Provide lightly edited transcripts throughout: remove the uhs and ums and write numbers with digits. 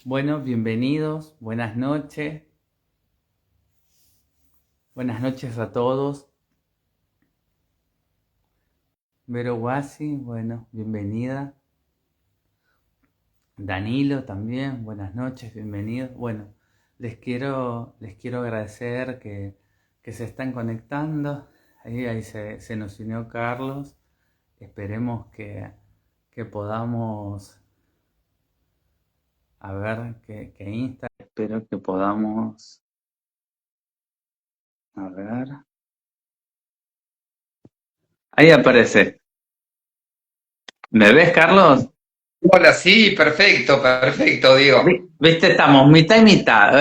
Bueno, bienvenidos, buenas noches a todos. Vero Guasi, bueno, bienvenida. Danilo también, buenas noches, bienvenidos. Bueno, les quiero agradecer que se están conectando. Ahí se nos unió Carlos. Esperemos que podamos, a ver, que Insta, espero que podamos, a ver. Ahí aparece. ¿Me ves, Carlos? Hola, sí, perfecto, perfecto, Diego. Viste, estamos mitad y mitad.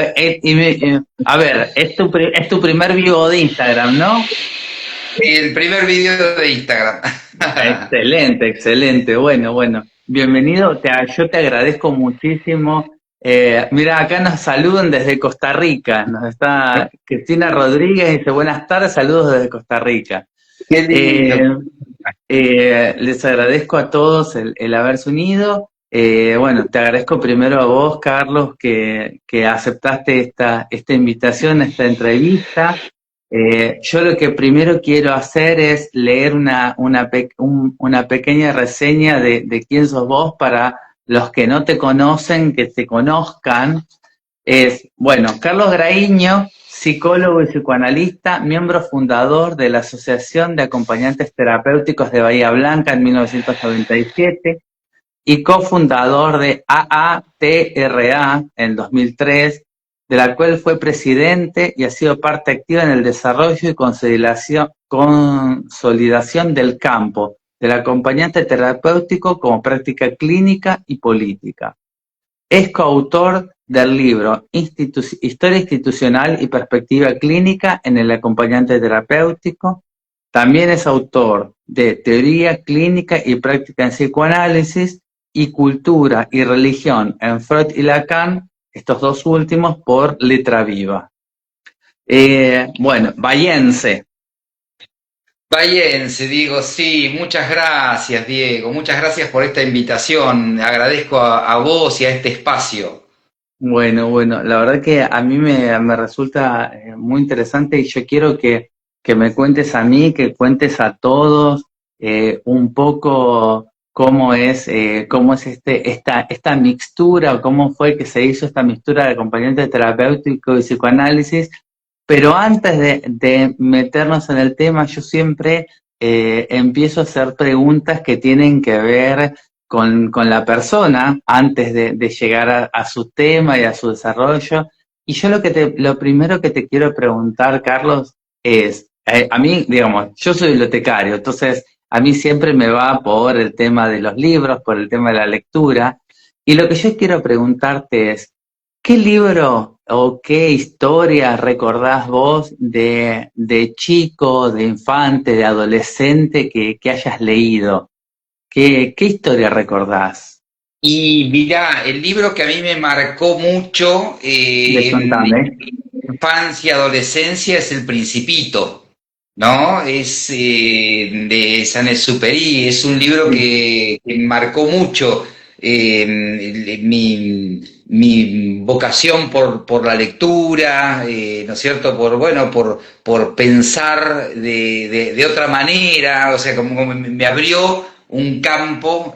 A ver, es tu primer vivo de Instagram, ¿no? El primer video de Instagram. Excelente, excelente. Bueno. Bienvenido. Yo te agradezco muchísimo. Mira, acá nos saludan desde Costa Rica. Nos está Cristina Rodríguez, dice buenas tardes, saludos desde Costa Rica. Qué lindo. Eh, Les agradezco a todos el haberse unido. Bueno, te agradezco primero a vos, Carlos, que aceptaste esta invitación, esta entrevista. Yo lo que primero quiero hacer es leer una pequeña reseña de quién sos vos para los que no te conocen, que te conozcan. Bueno, Carlos Graíño, psicólogo y psicoanalista, miembro fundador de la Asociación de Acompañantes Terapéuticos de Bahía Blanca en 1997 y cofundador de AATRA en 2003, de la cual fue presidente y ha sido parte activa en el desarrollo y consolidación del campo del acompañante terapéutico como práctica clínica y política. Es coautor del libro Historia institucional y perspectiva clínica en el acompañante terapéutico. También es autor de Teoría clínica y práctica en psicoanálisis y Cultura y religión en Freud y Lacan, estos dos últimos por Letra Viva. Bueno, bahiense. Bahiense, Diego, sí, muchas gracias, Diego, muchas gracias por esta invitación. Agradezco a vos y a este espacio. Bueno, la verdad que a mí me resulta muy interesante y yo quiero que me cuentes a mí, que cuentes a todos un poco cómo es esta mixtura, o cómo fue que se hizo esta mixtura de acompañante terapéutico y psicoanálisis. Pero antes de meternos en el tema, yo siempre empiezo a hacer preguntas que tienen que ver con la persona antes de llegar a su tema y a su desarrollo. Y yo lo primero que te quiero preguntar, Carlos, es, a mí, digamos, yo soy bibliotecario, entonces a mí siempre me va por el tema de los libros, por el tema de la lectura. Y lo que yo quiero preguntarte es, ¿qué libro o qué historia recordás vos de chico, de infante, de adolescente que hayas leído? ¿Qué historia recordás? Y mirá, el libro que a mí me marcó mucho en Contame. infancia, adolescencia es El Principito, ¿no? Es de Saint-Exupéry, es un libro Sí. que marcó mucho mi vocación por la lectura, ¿no es cierto? Bueno, por pensar de otra manera, o sea, como me abrió un campo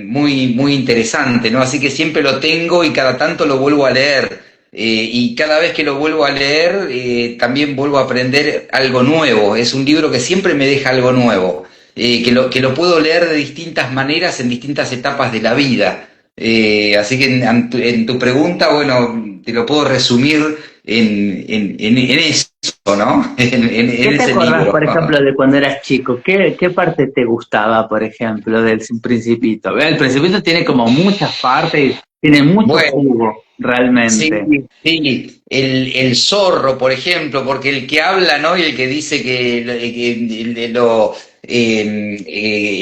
muy interesante, ¿no? Así que siempre lo tengo y cada tanto lo vuelvo a leer. Y cada vez que lo vuelvo a leer, también vuelvo a aprender algo nuevo. Es un libro que siempre me deja algo nuevo, que lo puedo leer de distintas maneras en distintas etapas de la vida. Así que en tu pregunta, bueno, te lo puedo resumir en eso, ¿no? ¿Qué En te ese acordás, libro. por ejemplo, de cuando eras chico? ¿Qué parte te gustaba, por ejemplo, del Principito? El Principito tiene como muchas partes, tiene mucho Bueno, jugo, sí, realmente. sí, el zorro, por ejemplo, porque el que habla, ¿no? Y el que dice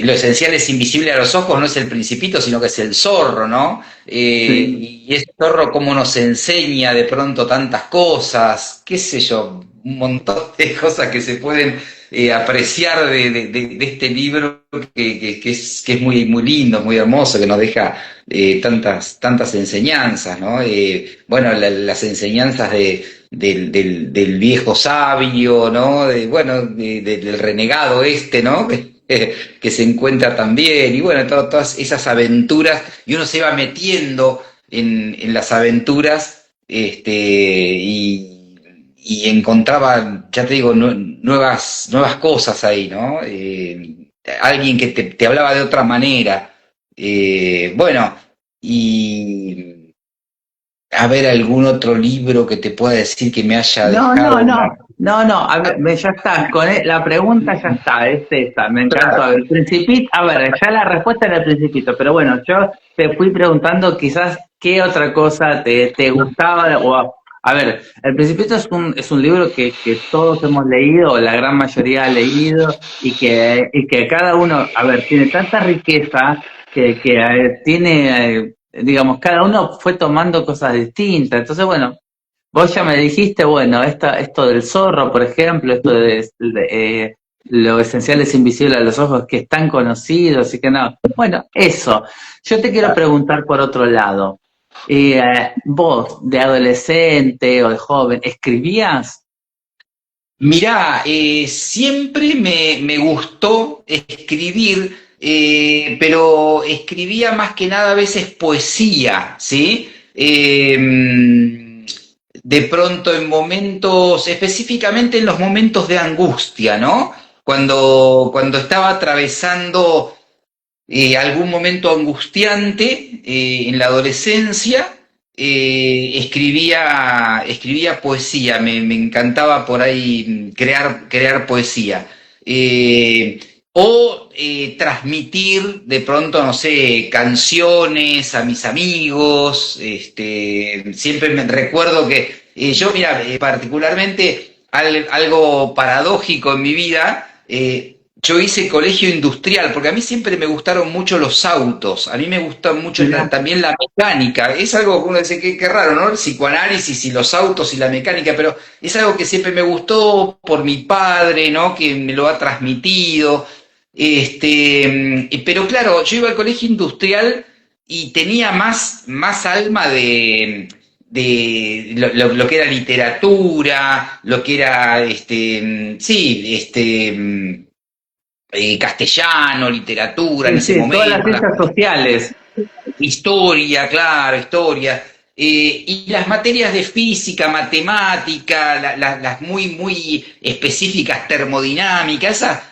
lo esencial es invisible a los ojos, no es el principito, sino que es el zorro, ¿no? Sí. Y ese zorro cómo nos enseña de pronto tantas cosas, qué sé yo, un montón de cosas que se pueden apreciar de este libro que es muy, muy lindo, muy hermoso, que nos deja tantas enseñanzas, ¿no? Bueno, las enseñanzas del viejo sabio, ¿no? Del renegado este, ¿no? Que se encuentra también, y bueno, todas esas aventuras, y uno se va metiendo en las aventuras, y encontraba, ya te digo, nuevas cosas ahí, ¿no? Alguien que te hablaba de otra manera. Bueno, y a ver algún otro libro que te pueda decir que me haya No, no, dejado una... no, no, no, a ver, ya está, la pregunta ya está, es esa, me encantó. A Claro, ver, el Principito, a ver, ya la respuesta era el Principito, pero bueno, yo te fui preguntando quizás qué otra cosa te gustaba, a ver, el Principito es un libro que todos hemos leído, o la gran mayoría ha leído, y que cada uno, a ver, tiene tanta riqueza que tiene, digamos, cada uno fue tomando cosas distintas, entonces bueno. Vos ya me dijiste, bueno, esto del zorro, por ejemplo, esto lo esencial es invisible a los ojos, que es tan conocido, así que no. Bueno, eso. Yo te quiero preguntar por otro lado. Vos, de adolescente o de joven, ¿escribías? mirá, siempre me gustó escribir, pero escribía más que nada a veces poesía, ¿sí? De pronto en momentos, específicamente en los momentos de angustia, ¿no? Cuando estaba atravesando algún momento angustiante en la adolescencia, escribía poesía, me encantaba por ahí crear poesía. Eh, transmitir de pronto, no sé, canciones a mis amigos. Siempre me recuerdo que yo, mira, particularmente algo paradójico en mi vida. Yo hice colegio industrial, porque a mí siempre me gustaron mucho los autos, a mí me gusta mucho Mirá. también la mecánica, es algo que uno dice que qué raro, ¿no? El psicoanálisis y los autos y la mecánica, pero es algo que siempre me gustó por mi padre, ¿no? Que me lo ha transmitido. Pero claro, yo iba al colegio industrial y tenía más alma de lo que era literatura, lo que era, sí, castellano, literatura en Sí, ese sí, todas las momento, ciencias sociales. historia, claro, historia. Y las materias de física, matemática, las muy específicas, termodinámica, esas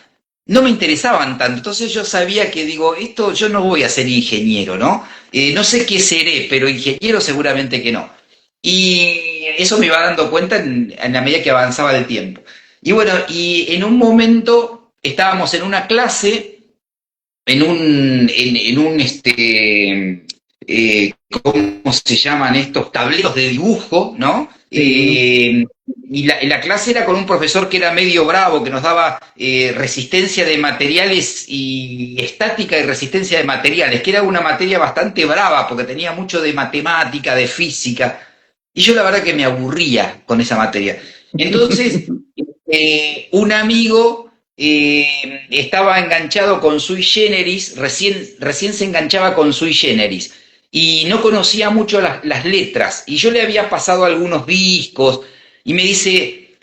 no me interesaban tanto. Entonces yo sabía que, digo, esto yo no voy a ser ingeniero, ¿no? No sé qué seré, pero ingeniero seguramente que no. Y eso me iba dando cuenta en la medida que avanzaba el tiempo. Y bueno, y en un momento estábamos en una clase ¿cómo se llaman estos? Tableros de dibujo, ¿no? Sí. Y la clase era con un profesor que era medio bravo, que nos daba resistencia de materiales y estática y resistencia de materiales, que era una materia bastante brava, porque tenía mucho de matemática, de física, y yo la verdad que me aburría con esa materia. Entonces, un amigo estaba enganchado con Sui Generis, recién se enganchaba con Sui Generis, y no conocía mucho las letras, y yo le había pasado algunos discos, y me dice,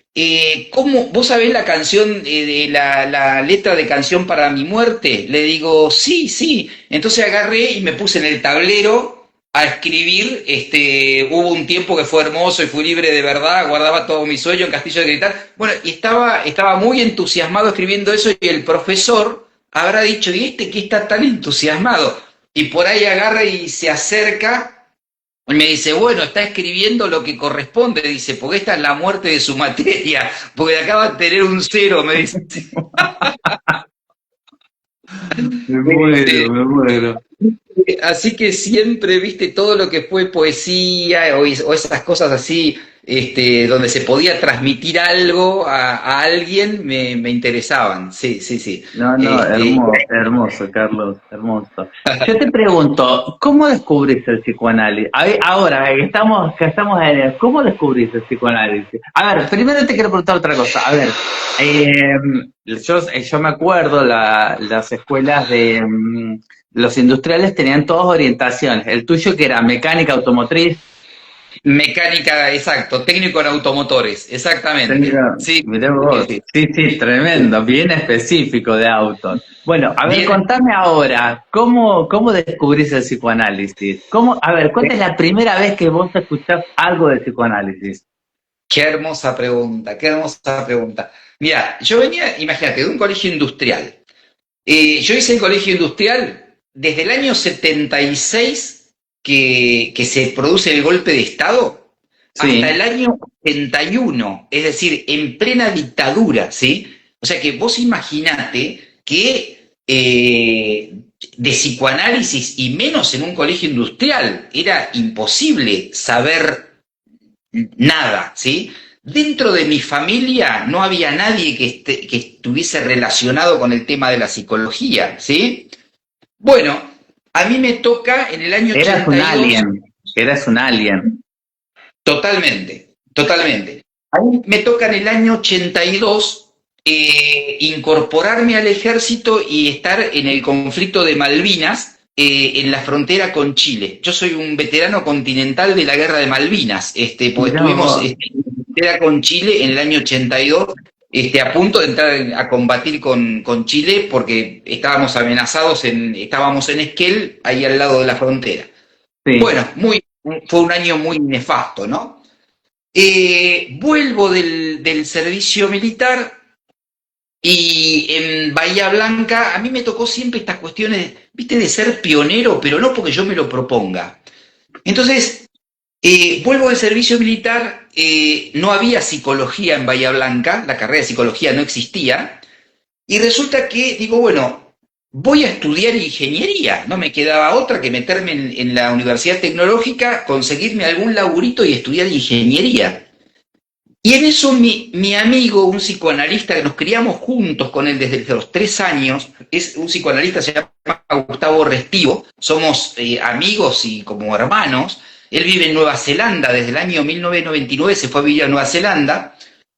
¿cómo, vos sabés la canción, la letra de Canción para mi muerte? Le digo, sí, sí. Entonces agarré y me puse en el tablero a escribir. Hubo un tiempo que fue hermoso y fui libre de verdad, guardaba todo mi sueño en Castillo de Cristal. Bueno, y estaba muy entusiasmado escribiendo eso, y el profesor habrá dicho, ¿y este qué está tan entusiasmado? Y por ahí agarra y se acerca y me dice, bueno, está escribiendo lo que corresponde, dice, porque esta es la muerte de su materia, porque acaba de tener un cero, me dice. Me muero, Este, me muero. Así que siempre, viste, todo lo que fue poesía o esas cosas así, donde se podía transmitir algo a alguien, me interesaban. Sí, sí, sí. No, no, Este, hermoso, hermoso, Carlos, hermoso. Yo te pregunto, ¿cómo descubriste el psicoanálisis? Ahora, que estamos en ¿cómo descubriste el psicoanálisis? A ver, primero te quiero preguntar otra cosa. A ver, yo me acuerdo, las escuelas de los industriales tenían todas orientaciones. El tuyo que era mecánica automotriz. Mecánica, exacto, técnico en automotores, exactamente. Mira, Sí, mirá sí, vos. sí. Sí, sí, tremendo, bien específico de autos. Bueno, a ver, Bien, contame ahora, ¿cómo descubrís el psicoanálisis? A ver, ¿cuándo es la primera vez que vos escuchás algo de psicoanálisis? qué hermosa pregunta, qué hermosa pregunta. Mira, yo venía, imagínate, de un colegio industrial. Yo hice el colegio industrial desde el año 76 que se produce el golpe de Estado hasta el Sí, año 81, es decir, en plena dictadura, ¿sí? O sea que vos imaginate que de psicoanálisis y menos en un colegio industrial era imposible saber nada, ¿sí? Dentro de mi familia no había nadie que estuviese relacionado con el tema de la psicología, ¿sí? Bueno, a mí me toca en el año eras un 82, alien, eras un alien. totalmente, totalmente. A mí me toca en el año 82 incorporarme al ejército y estar en el conflicto de Malvinas, en la frontera con Chile. Yo soy un veterano continental de la guerra de Malvinas, porque Mirá estuvimos vos. en la frontera con Chile en el año 82, a punto de entrar a combatir con Chile porque estábamos amenazados, estábamos en Esquel, ahí al lado de la frontera. Sí, Bueno, fue un año muy nefasto, ¿no? Vuelvo del servicio militar y en Bahía Blanca a mí me tocó siempre estas cuestiones, viste, de ser pionero, pero no porque yo me lo proponga. Entonces, vuelvo del servicio militar, no había psicología en Bahía Blanca, la carrera de psicología no existía, y resulta que digo, bueno, voy a estudiar ingeniería, no me quedaba otra que meterme en la Universidad Tecnológica, conseguirme algún laburito y estudiar ingeniería. Y en eso mi amigo, un psicoanalista que nos criamos juntos con él desde los 3 años, es un psicoanalista, se llama Gustavo Restivo, somos amigos y como hermanos. Él vive en Nueva Zelanda desde el año 1999, se fue a vivir a Nueva Zelanda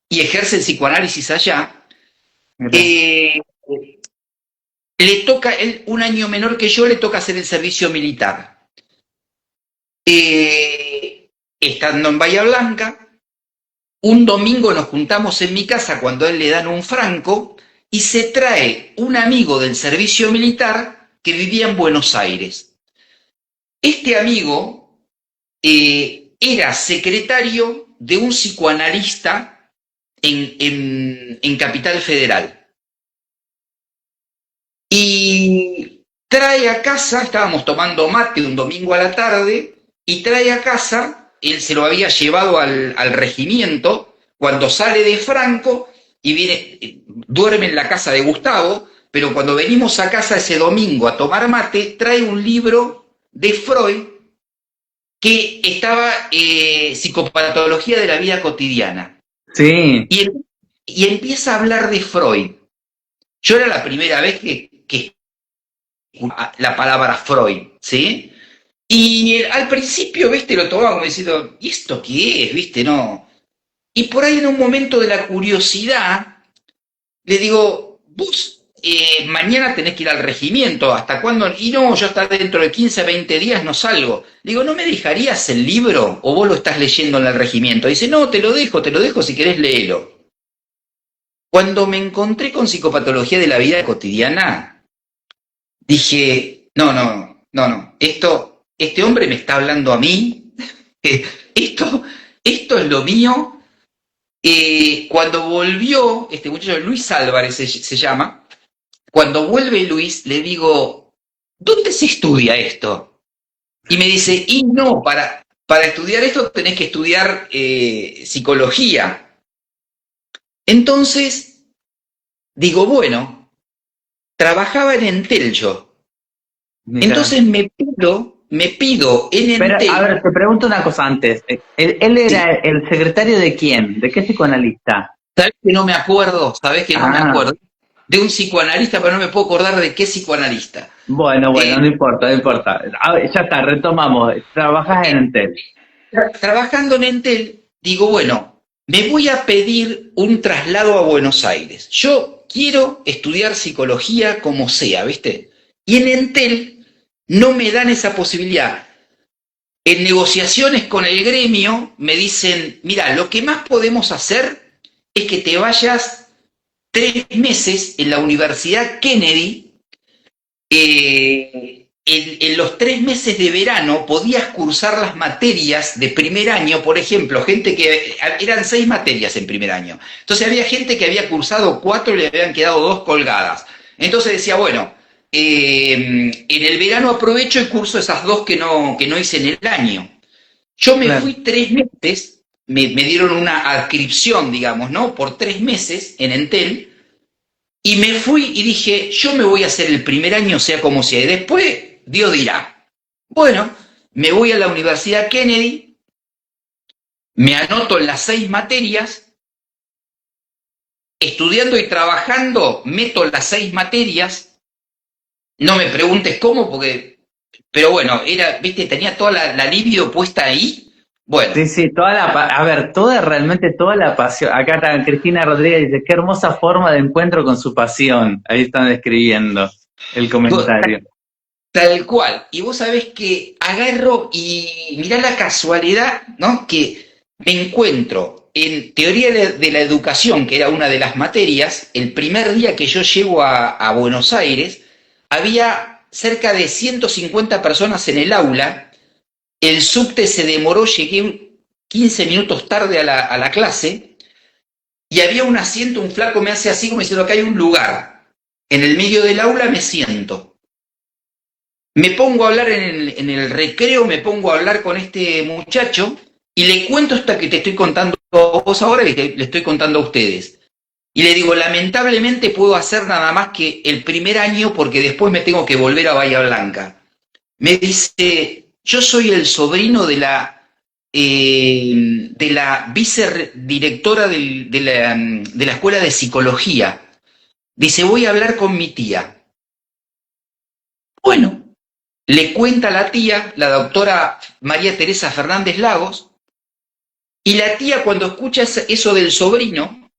y ejerce el psicoanálisis allá. mira. Eh, Le toca, él un año menor que yo, le toca hacer el servicio militar. Estando en Bahía Blanca, un domingo nos juntamos en mi casa cuando a él le dan un franco y se trae un amigo del servicio militar que vivía en Buenos Aires. Este amigo era secretario de un psicoanalista en Capital Federal. Y trae a casa, estábamos tomando mate un domingo a la tarde, y trae a casa, él se lo había llevado al regimiento, cuando sale de Franco y viene, duerme en la casa de Gustavo, pero cuando venimos a casa ese domingo a tomar mate, trae un libro de Freud que estaba psicopatología de la vida cotidiana. Sí, Y, y empieza a hablar de Freud. Yo era la primera vez que la palabra Freud, ¿sí? Y al principio, viste, lo tomaba como diciendo, ¿y esto qué es? ¿Viste? No. Y por ahí en un momento de la curiosidad, le digo, vos mañana tenés que ir al regimiento, ¿hasta cuándo? Y no, yo hasta dentro de 15, 20 días no salgo. Le digo, ¿no me dejarías el libro o vos lo estás leyendo en el regimiento? Dice, no, te lo dejo si querés léelo. Cuando me encontré con psicopatología de la vida cotidiana, dije, no, no, no, no, este hombre me está hablando a mí, esto, esto es lo mío. Cuando volvió, este muchacho Luis Álvarez se llama, cuando vuelve Luis, le digo, ¿dónde se estudia esto? Y me dice, y no, para estudiar esto tenés que estudiar psicología. Entonces, digo, bueno, trabajaba en Entel yo. mira. Entonces me pido en Pero, a Entel. ver, te pregunto una cosa antes. ¿Él Sí, era el secretario de quién? ¿De qué psicoanalista? sabes que no me acuerdo, sabes que no me Ah, acuerdo. De un psicoanalista, pero no me puedo acordar de qué psicoanalista. bueno, Eh, no importa, no importa. A ver, ya está, retomamos. Trabajas en eh, Entel. Trabajando en Entel, digo, bueno, me voy a pedir un traslado a Buenos Aires. Yo quiero estudiar psicología como sea, ¿viste? Y en Entel no me dan esa posibilidad. En negociaciones con el gremio me dicen, mira, lo que más podemos hacer es que te vayas 3 meses en la Universidad Kennedy. En los 3 meses de verano podías cursar las materias de primer año, por ejemplo, gente que eran 6 materias en primer año. Entonces había gente que había cursado 4 y le habían quedado 2 colgadas. Entonces decía, bueno, en el verano aprovecho y curso esas 2 que no hice en el año. Yo me Claro. fui 3 meses, me dieron una adscripción, digamos, ¿no? Por 3 meses en Entel, y me fui y dije, yo me voy a hacer el primer año, sea como sea, y después Dios dirá. Bueno, me voy a la Universidad Kennedy, me anoto en las 6 materias, estudiando y trabajando, meto las 6 materias, no me preguntes cómo, pero bueno, viste, tenía toda la libido puesta ahí. Bueno, Sí, sí, a ver, realmente toda la pasión. Acá está Cristina Rodríguez, dice, qué hermosa forma de encuentro con su pasión. Ahí están describiendo el comentario. tal cual. Y vos sabés que agarro y mirá la casualidad, ¿no? Que me encuentro en teoría de la educación, que era una de las materias, el primer día que yo llego a Buenos Aires, había cerca de 150 personas en el aula, el subte se demoró, llegué 15 minutos tarde a la clase, y había un asiento, un flaco me hace así como diciendo que hay un lugar. En el medio del aula me siento. Me pongo a hablar en el recreo, me pongo a hablar con este muchacho y le cuento esta que te estoy contando a vos ahora y que le estoy contando a ustedes. Y le digo, lamentablemente puedo hacer nada más que el primer año porque después me tengo que volver a Bahía Blanca. Me dice, yo soy el sobrino de la vicedirectora de la Escuela de Psicología. Dice, voy a hablar con mi tía. Bueno, le cuenta a la tía, la doctora María Teresa Fernández Lagos, y la tía cuando escucha eso del sobrino,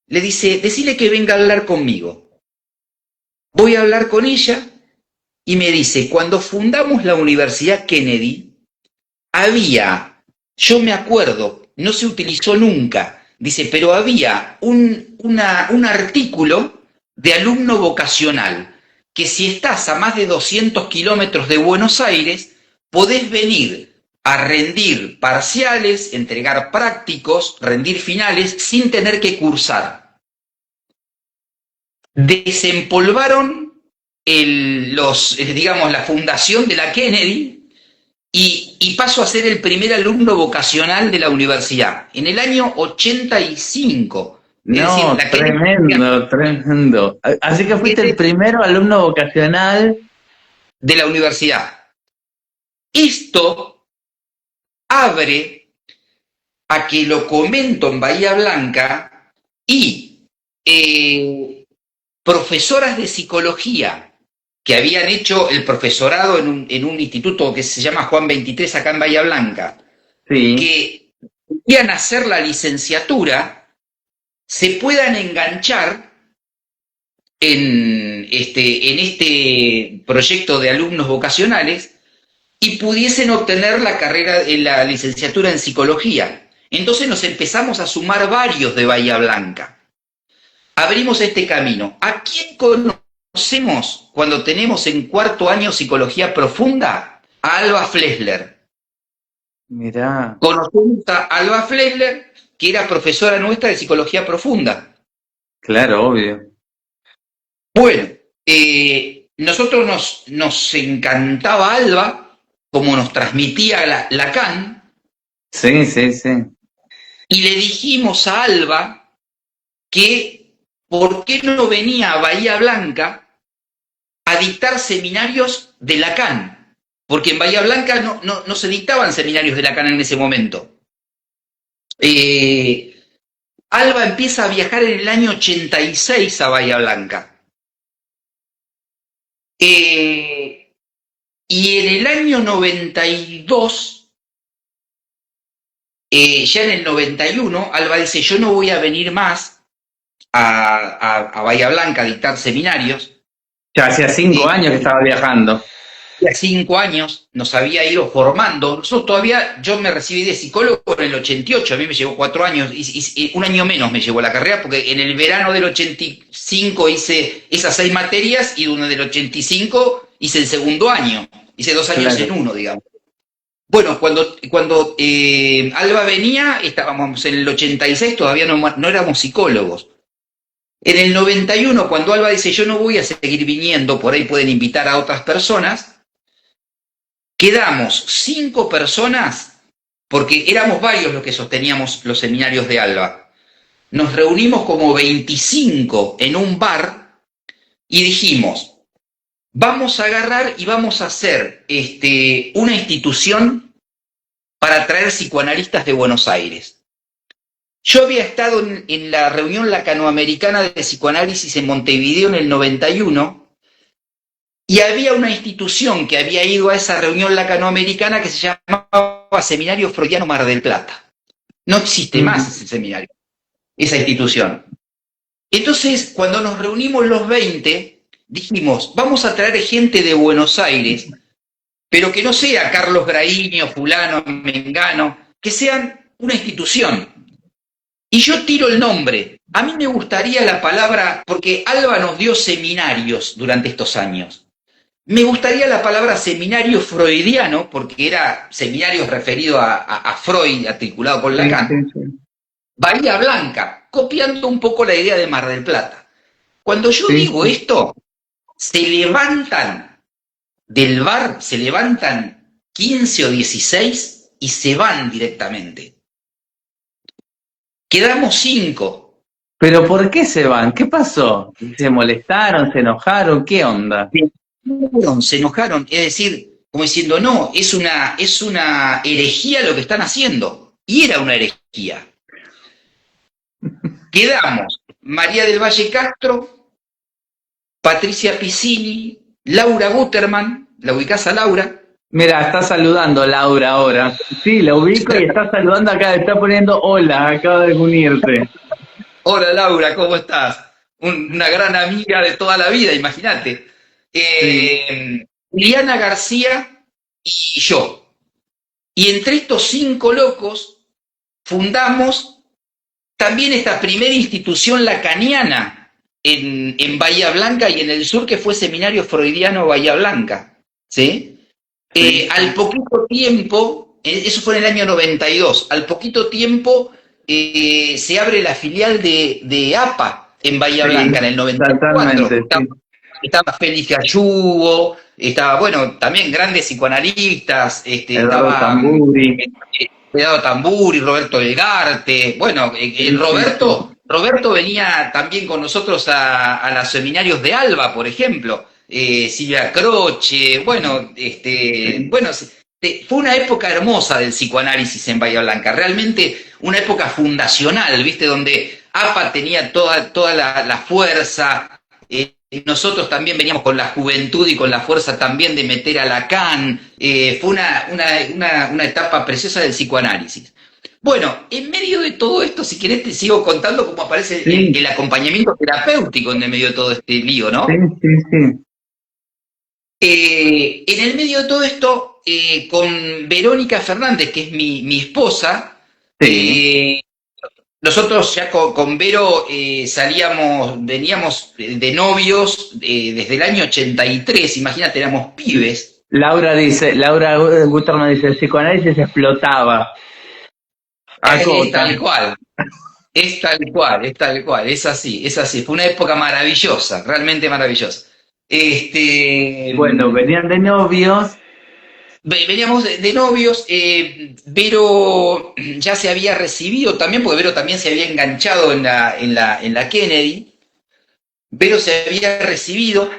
le dice, decile que venga a hablar conmigo. Voy a hablar con ella y me dice, cuando fundamos la Universidad Kennedy, yo me acuerdo, no se utilizó nunca, dice, pero había un artículo de alumno vocacional, que si estás a más de 200 kilómetros de Buenos Aires, podés venir a rendir parciales, entregar prácticos, rendir finales, sin tener que cursar. Desempolvaron digamos, la fundación de la Kennedy y paso a ser el primer alumno vocacional de la universidad en el año 85. Es decir, No, la Kennedy tremendo, tremendo. Así que fuiste el primero alumno vocacional. de la universidad. Esto abre a que lo comento en Bahía Blanca y profesoras de psicología que habían hecho el profesorado en un instituto que se llama Juan 23 acá en Bahía Blanca, Sí, que querían hacer la licenciatura, se puedan enganchar en este proyecto de alumnos vocacionales y pudiesen obtener la carrera, la licenciatura en psicología. Entonces nos empezamos a sumar varios de Bahía Blanca. Abrimos este camino. ¿A quién conocemos cuando tenemos en cuarto año psicología profunda? A Alba Flesler. mirá, Conocemos a Alba Flesler, que era profesora nuestra de psicología profunda. claro, obvio. Bueno, nosotros nos encantaba Alba, como nos transmitía Lacan, Sí, sí, sí. y le dijimos a Alba que por qué no venía a Bahía Blanca a dictar seminarios de Lacan. porque en Bahía Blanca no se dictaban seminarios de Lacan en ese momento. Alba empieza a viajar en el año 86 a Bahía Blanca. Y en el año 92, ya en el 91, Alba dice, yo no voy a venir más a Bahía Blanca a dictar seminarios. Ya hacía 5 años que estaba viajando. Hacía 5 años nos había ido formando. Nosotros todavía, yo me recibí de psicólogo en el 88, a mí me llevó 4 años, y un año menos me llevó la carrera, porque en el verano del 85 hice esas 6 materias, y uno del 85 hice el segundo año. Hice 2 años en uno, digamos. Bueno, cuando Alba venía, estábamos en el 86, todavía no éramos psicólogos. En el 91, cuando Alba dice, yo no voy a seguir viniendo, por ahí pueden invitar a otras personas, quedamos 5 personas, porque éramos varios los que sosteníamos los seminarios de Alba. Nos reunimos como 25 en un bar y dijimos, vamos a agarrar y vamos a hacer una institución para traer psicoanalistas de Buenos Aires. Yo había estado en la reunión lacanoamericana de psicoanálisis en Montevideo en el 91, y había una institución que había ido a esa reunión lacanoamericana que se llamaba Seminario Freudiano Mar del Plata. No existe más ese seminario, esa institución. Entonces, cuando nos reunimos los 20, dijimos, vamos a traer gente de Buenos Aires, pero que no sea Carlos Graíño, fulano, mengano, que sean una institución. Y yo tiro el nombre. A mí me gustaría la palabra, porque Alba nos dio seminarios durante estos años. Me gustaría la palabra seminario freudiano, porque era seminario referido a Freud, articulado con Lacan. Bahía Blanca, copiando un poco la idea de Mar del Plata. Cuando yo digo esto, se levantan del bar, se levantan 15 o 16 y se van directamente. Quedamos 5. ¿Pero por qué se van? ¿Qué pasó? ¿Se molestaron? ¿Se enojaron? ¿Qué onda? Se enojaron, es decir, como diciendo, no, es una herejía lo que están haciendo. Y era una herejía. Quedamos María del Valle Castro, Patricia Piccini, Laura Guterman, ¿la ubicás a Laura? Mira, está saludando Laura ahora. Sí, la ubico y está saludando acá, está poniendo hola, acaba de unirse. Hola Laura, ¿cómo estás? Una gran amiga de toda la vida, imagínate. Liliana García y yo. Y entre estos 5 locos fundamos también esta primera institución lacaniana en Bahía Blanca y en el sur, que fue Seminario Freudiano Bahía Blanca. ¿Sí? Al poquito tiempo, eso fue en el año 92, al poquito tiempo se abre la filial de APA en Bahía Blanca en el 94. Estaba Félix Ayubo, estaba, bueno, también grandes psicoanalistas, Eduardo Tamburi, Roberto Delgarte. Bueno, Roberto venía también con nosotros a los seminarios de Alba, por ejemplo. Silvia Croce, bueno, fue una época hermosa del psicoanálisis en Bahía Blanca, realmente una época fundacional, ¿viste? Donde APA tenía toda la fuerza, nosotros también veníamos con la juventud y con la fuerza también de meter a Lacan. Fue una etapa preciosa del psicoanálisis. Bueno, en medio de todo esto, si querés te sigo contando cómo aparece el acompañamiento terapéutico en el medio de todo este lío, ¿no? Sí. En el medio de todo esto, con Verónica Fernández, que es mi esposa, nosotros ya con Vero veníamos de novios desde el año 83, imagínate, éramos pibes. Laura Guterman dice, el psicoanálisis explotaba. Es tal cual, es así, fue una época maravillosa, realmente maravillosa. Bueno, venían de novios. Veníamos de novios. Vero ya se había recibido también, porque Vero también se había enganchado en la Kennedy. Vero se había recibido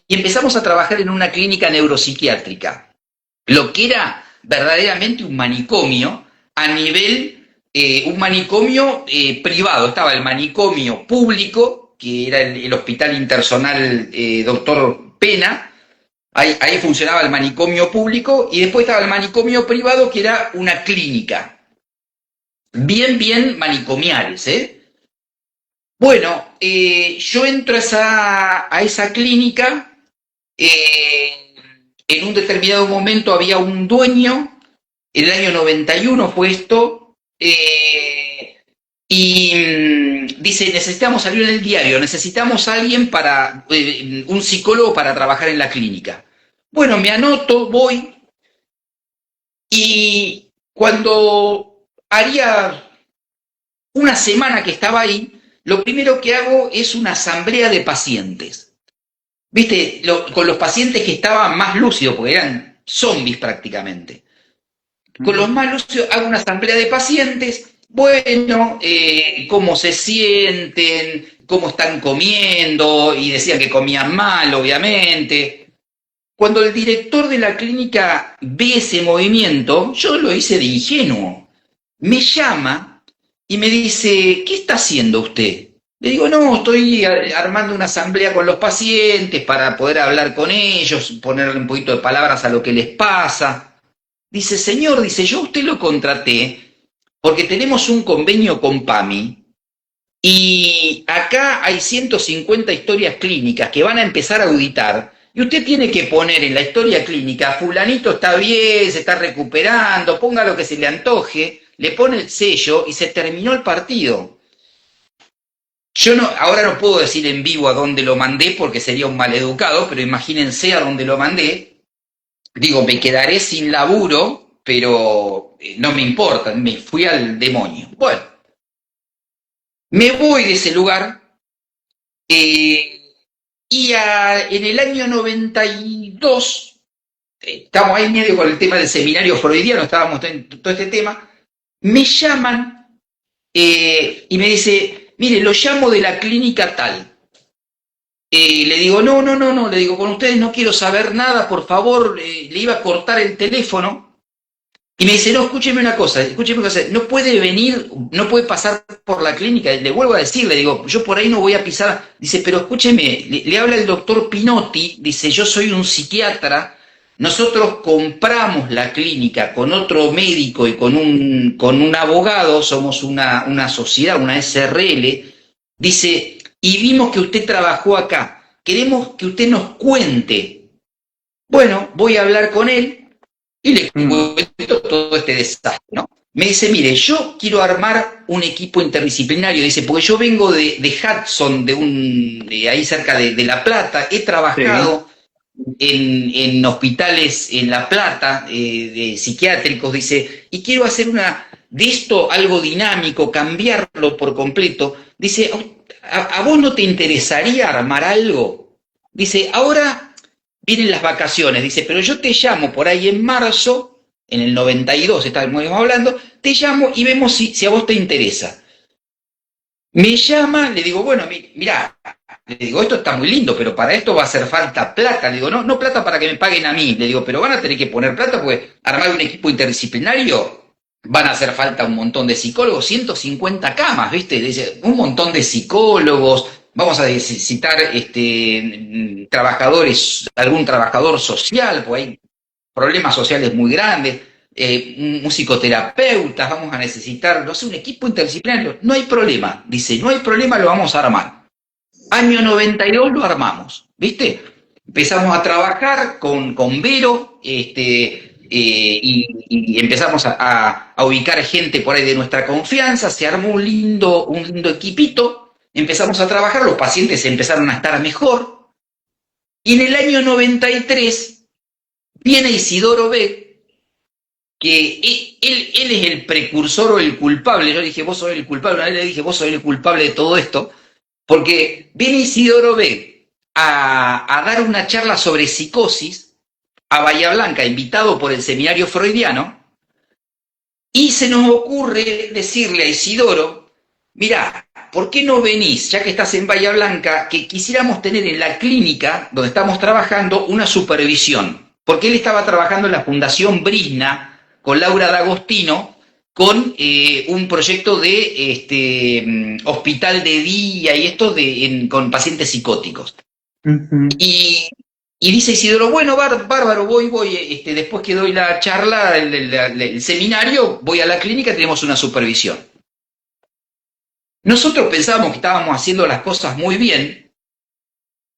Y empezamos a trabajar en una clínica neuropsiquiátrica, lo que era verdaderamente un manicomio a nivel, un manicomio privado. Estaba el manicomio público, que era el Hospital Intersonal Doctor Pena. Ahí funcionaba el manicomio público, y después estaba el manicomio privado, que era una clínica. Bien manicomiales, ¿eh? Bueno, yo entro a esa clínica. En un determinado momento había un dueño, en el año 91 fue esto, dice, necesitamos salir en el diario, necesitamos a alguien para, un psicólogo para trabajar en la clínica. Bueno, me anoto, voy, y cuando haría una semana que estaba ahí, lo primero que hago es una asamblea de pacientes. ¿Viste? Con los pacientes que estaban más lúcidos, porque eran zombies prácticamente. Con los más lúcidos hago una asamblea de pacientes, bueno, cómo se sienten, cómo están comiendo, y decían que comían mal, obviamente. Cuando el director de la clínica ve ese movimiento, yo lo hice de ingenuo. Me llama y me dice, ¿qué está haciendo usted? Le digo, no, estoy armando una asamblea con los pacientes para poder hablar con ellos, ponerle un poquito de palabras a lo que les pasa. Dice, señor, dice, yo a usted lo contraté porque tenemos un convenio con PAMI y acá hay 150 historias clínicas que van a empezar a auditar, y usted tiene que poner en la historia clínica, fulanito está bien, se está recuperando, ponga lo que se le antoje, le pone el sello y se terminó el partido. Yo no, ahora no puedo decir en vivo a dónde lo mandé porque sería un maleducado, pero imagínense a dónde lo mandé. Digo, me quedaré sin laburo, pero no me importa, me fui al demonio. Bueno, me voy de ese lugar, en el año 92, estamos ahí medio con el tema del seminario freudiano, estábamos en todo este tema, me llaman y me dice, mire, lo llamo de la clínica tal. Le digo, no, le digo, con ustedes no quiero saber nada, por favor, le iba a cortar el teléfono. Y me dice, no, escúcheme una cosa, no puede venir, no puede pasar por la clínica. Le vuelvo a decir, le digo, yo por ahí no voy a pisar. Dice, pero escúcheme, le habla el doctor Pinotti, dice, yo soy un psiquiatra, nosotros compramos la clínica con otro médico y con un abogado, somos una sociedad, una SRL, dice, y vimos que usted trabajó acá, queremos que usted nos cuente. Bueno, voy a hablar con él y le cuento todo este desastre, ¿no? Me dice, mire, yo quiero armar un equipo interdisciplinario, dice, porque yo vengo de Hudson, de ahí cerca de La Plata, he trabajado en hospitales en La Plata, de psiquiátricos, dice, y quiero hacer de esto algo dinámico, cambiarlo por completo. Dice, ¿a vos no te interesaría armar algo? Dice, ahora vienen las vacaciones, dice, pero yo te llamo por ahí en marzo, en el 92 estamos hablando, te llamo y vemos si a vos te interesa. Me llama, le digo, bueno, mirá, le digo, esto está muy lindo, pero para esto va a hacer falta plata. Le digo, no plata para que me paguen a mí. Le digo, pero van a tener que poner plata porque armar un equipo interdisciplinario van a hacer falta un montón de psicólogos, 150 camas, ¿viste? Dice, un montón de psicólogos, vamos a necesitar trabajadores, algún trabajador social, porque hay problemas sociales muy grandes, un psicoterapeuta, vamos a necesitar, no sé, un equipo interdisciplinario. No hay problema, dice, no hay problema, lo vamos a armar. Año 92 lo armamos, ¿viste? Empezamos a trabajar con Vero, y empezamos a ubicar gente por ahí de nuestra confianza, se armó un lindo equipito, empezamos a trabajar, los pacientes empezaron a estar mejor, y en el año 93 viene Isidoro B, que él es el precursor o el culpable. Yo dije, vos sos el culpable, una vez le dije, vos sos el culpable de todo esto, porque viene Isidoro B a dar una charla sobre psicosis a Bahía Blanca, invitado por el seminario freudiano, y se nos ocurre decirle a Isidoro mirá, ¿por qué no venís, ya que estás en Bahía Blanca, que quisiéramos tener en la clínica donde estamos trabajando una supervisión? Porque él estaba trabajando en la Fundación Brisna con Laura D'Agostino con un proyecto de hospital de día y esto con pacientes psicóticos. Ujú. Y dice Isidoro, bueno, bárbaro, voy, después que doy la charla, el seminario, voy a la clínica, tenemos una supervisión. Nosotros pensábamos que estábamos haciendo las cosas muy bien,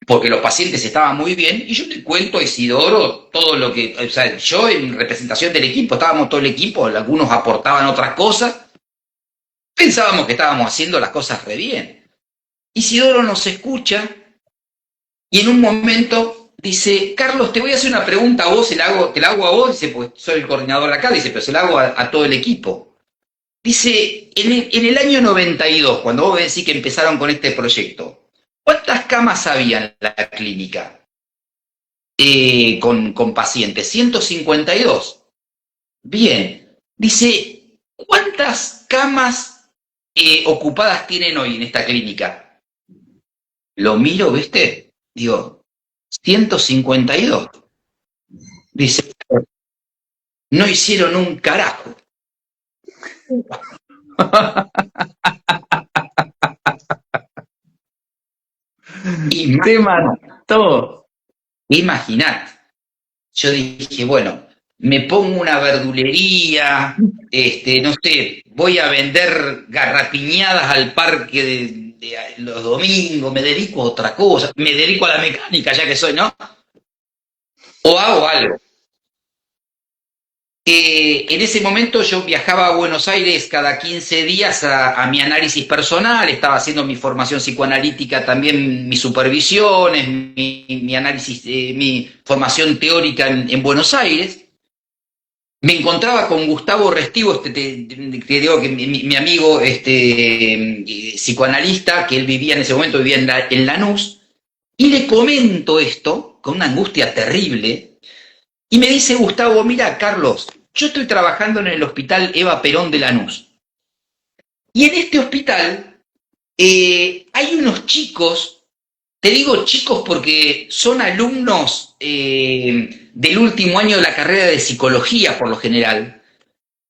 porque los pacientes estaban muy bien, y yo le cuento a Isidoro todo lo que, o sea, yo en representación del equipo, estábamos todo el equipo, algunos aportaban otras cosas, pensábamos que estábamos haciendo las cosas re bien. Isidoro nos escucha y en un momento dice, Carlos, te voy a hacer una pregunta a vos, te la hago a vos, dice, pues soy el coordinador acá, dice, pero se la hago a todo el equipo. Dice, en el año 92, cuando vos decís que empezaron con este proyecto, ¿cuántas camas había en la clínica con pacientes? 152. Bien. Dice, ¿cuántas camas ocupadas tienen hoy en esta clínica? Lo miro, ¿viste? Digo, 152. Dice, no hicieron un carajo. Te mató. Imaginate. Yo dije, bueno, me pongo una verdulería, no sé, voy a vender garrapiñadas al parque de los domingos, me dedico a otra cosa, me dedico a la mecánica ya que soy, ¿no? O hago algo. En ese momento yo viajaba a Buenos Aires cada 15 días a mi análisis personal, estaba haciendo mi formación psicoanalítica, también mis supervisiones, mi análisis, mi formación teórica en Buenos Aires. Me encontraba con Gustavo Restivo, te digo que mi amigo psicoanalista, que él vivía en ese momento, vivía en Lanús, y le comento esto con una angustia terrible, y me dice Gustavo, mira, Carlos, yo estoy trabajando en el hospital Eva Perón de Lanús. Y en este hospital hay unos chicos, te digo chicos porque son alumnos del último año de la carrera de psicología por lo general,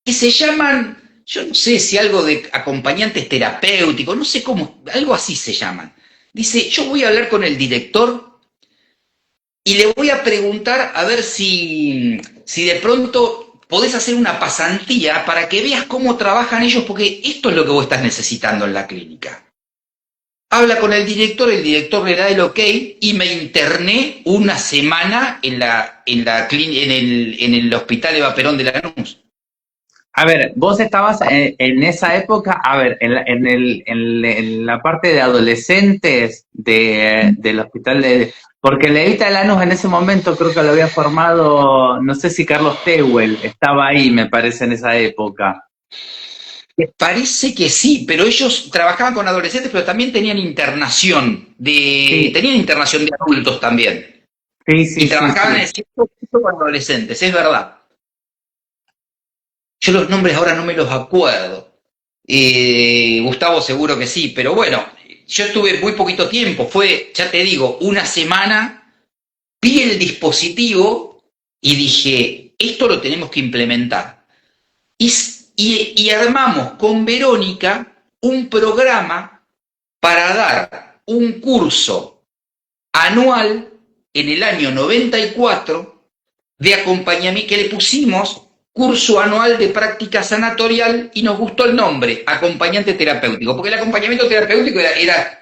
que se llaman, yo no sé si algo de acompañantes terapéuticos, no sé cómo, algo así se llaman. Dice, yo voy a hablar con el director y le voy a preguntar a ver si de pronto podés hacer una pasantía para que veas cómo trabajan ellos, porque esto es lo que vos estás necesitando en la clínica. Habla con el director le da el ok y me interné una semana en el hospital Eva Perón de Lanús. A ver, vos estabas en esa época, a ver, en la parte de adolescentes del hospital porque el Evita de Lanús en ese momento creo que lo había formado, no sé si Carlos Tehuel estaba ahí, me parece, en esa época. Parece que sí, pero ellos trabajaban con adolescentes, pero también tenían internación Sí, tenían internación de adultos también. sí, Y sí, sí, trabajaban en sí. el centro con adolescentes, es verdad. Yo los nombres ahora no me los acuerdo. Gustavo seguro que sí, pero bueno, yo estuve muy poquito tiempo, fue, ya te digo, una semana, vi el dispositivo y dije, esto lo tenemos que implementar. Y armamos con Verónica un programa para dar un curso anual en el año 94 de acompañamiento, que le pusimos curso anual de práctica sanatorial y nos gustó el nombre, acompañante terapéutico, porque el acompañamiento terapéutico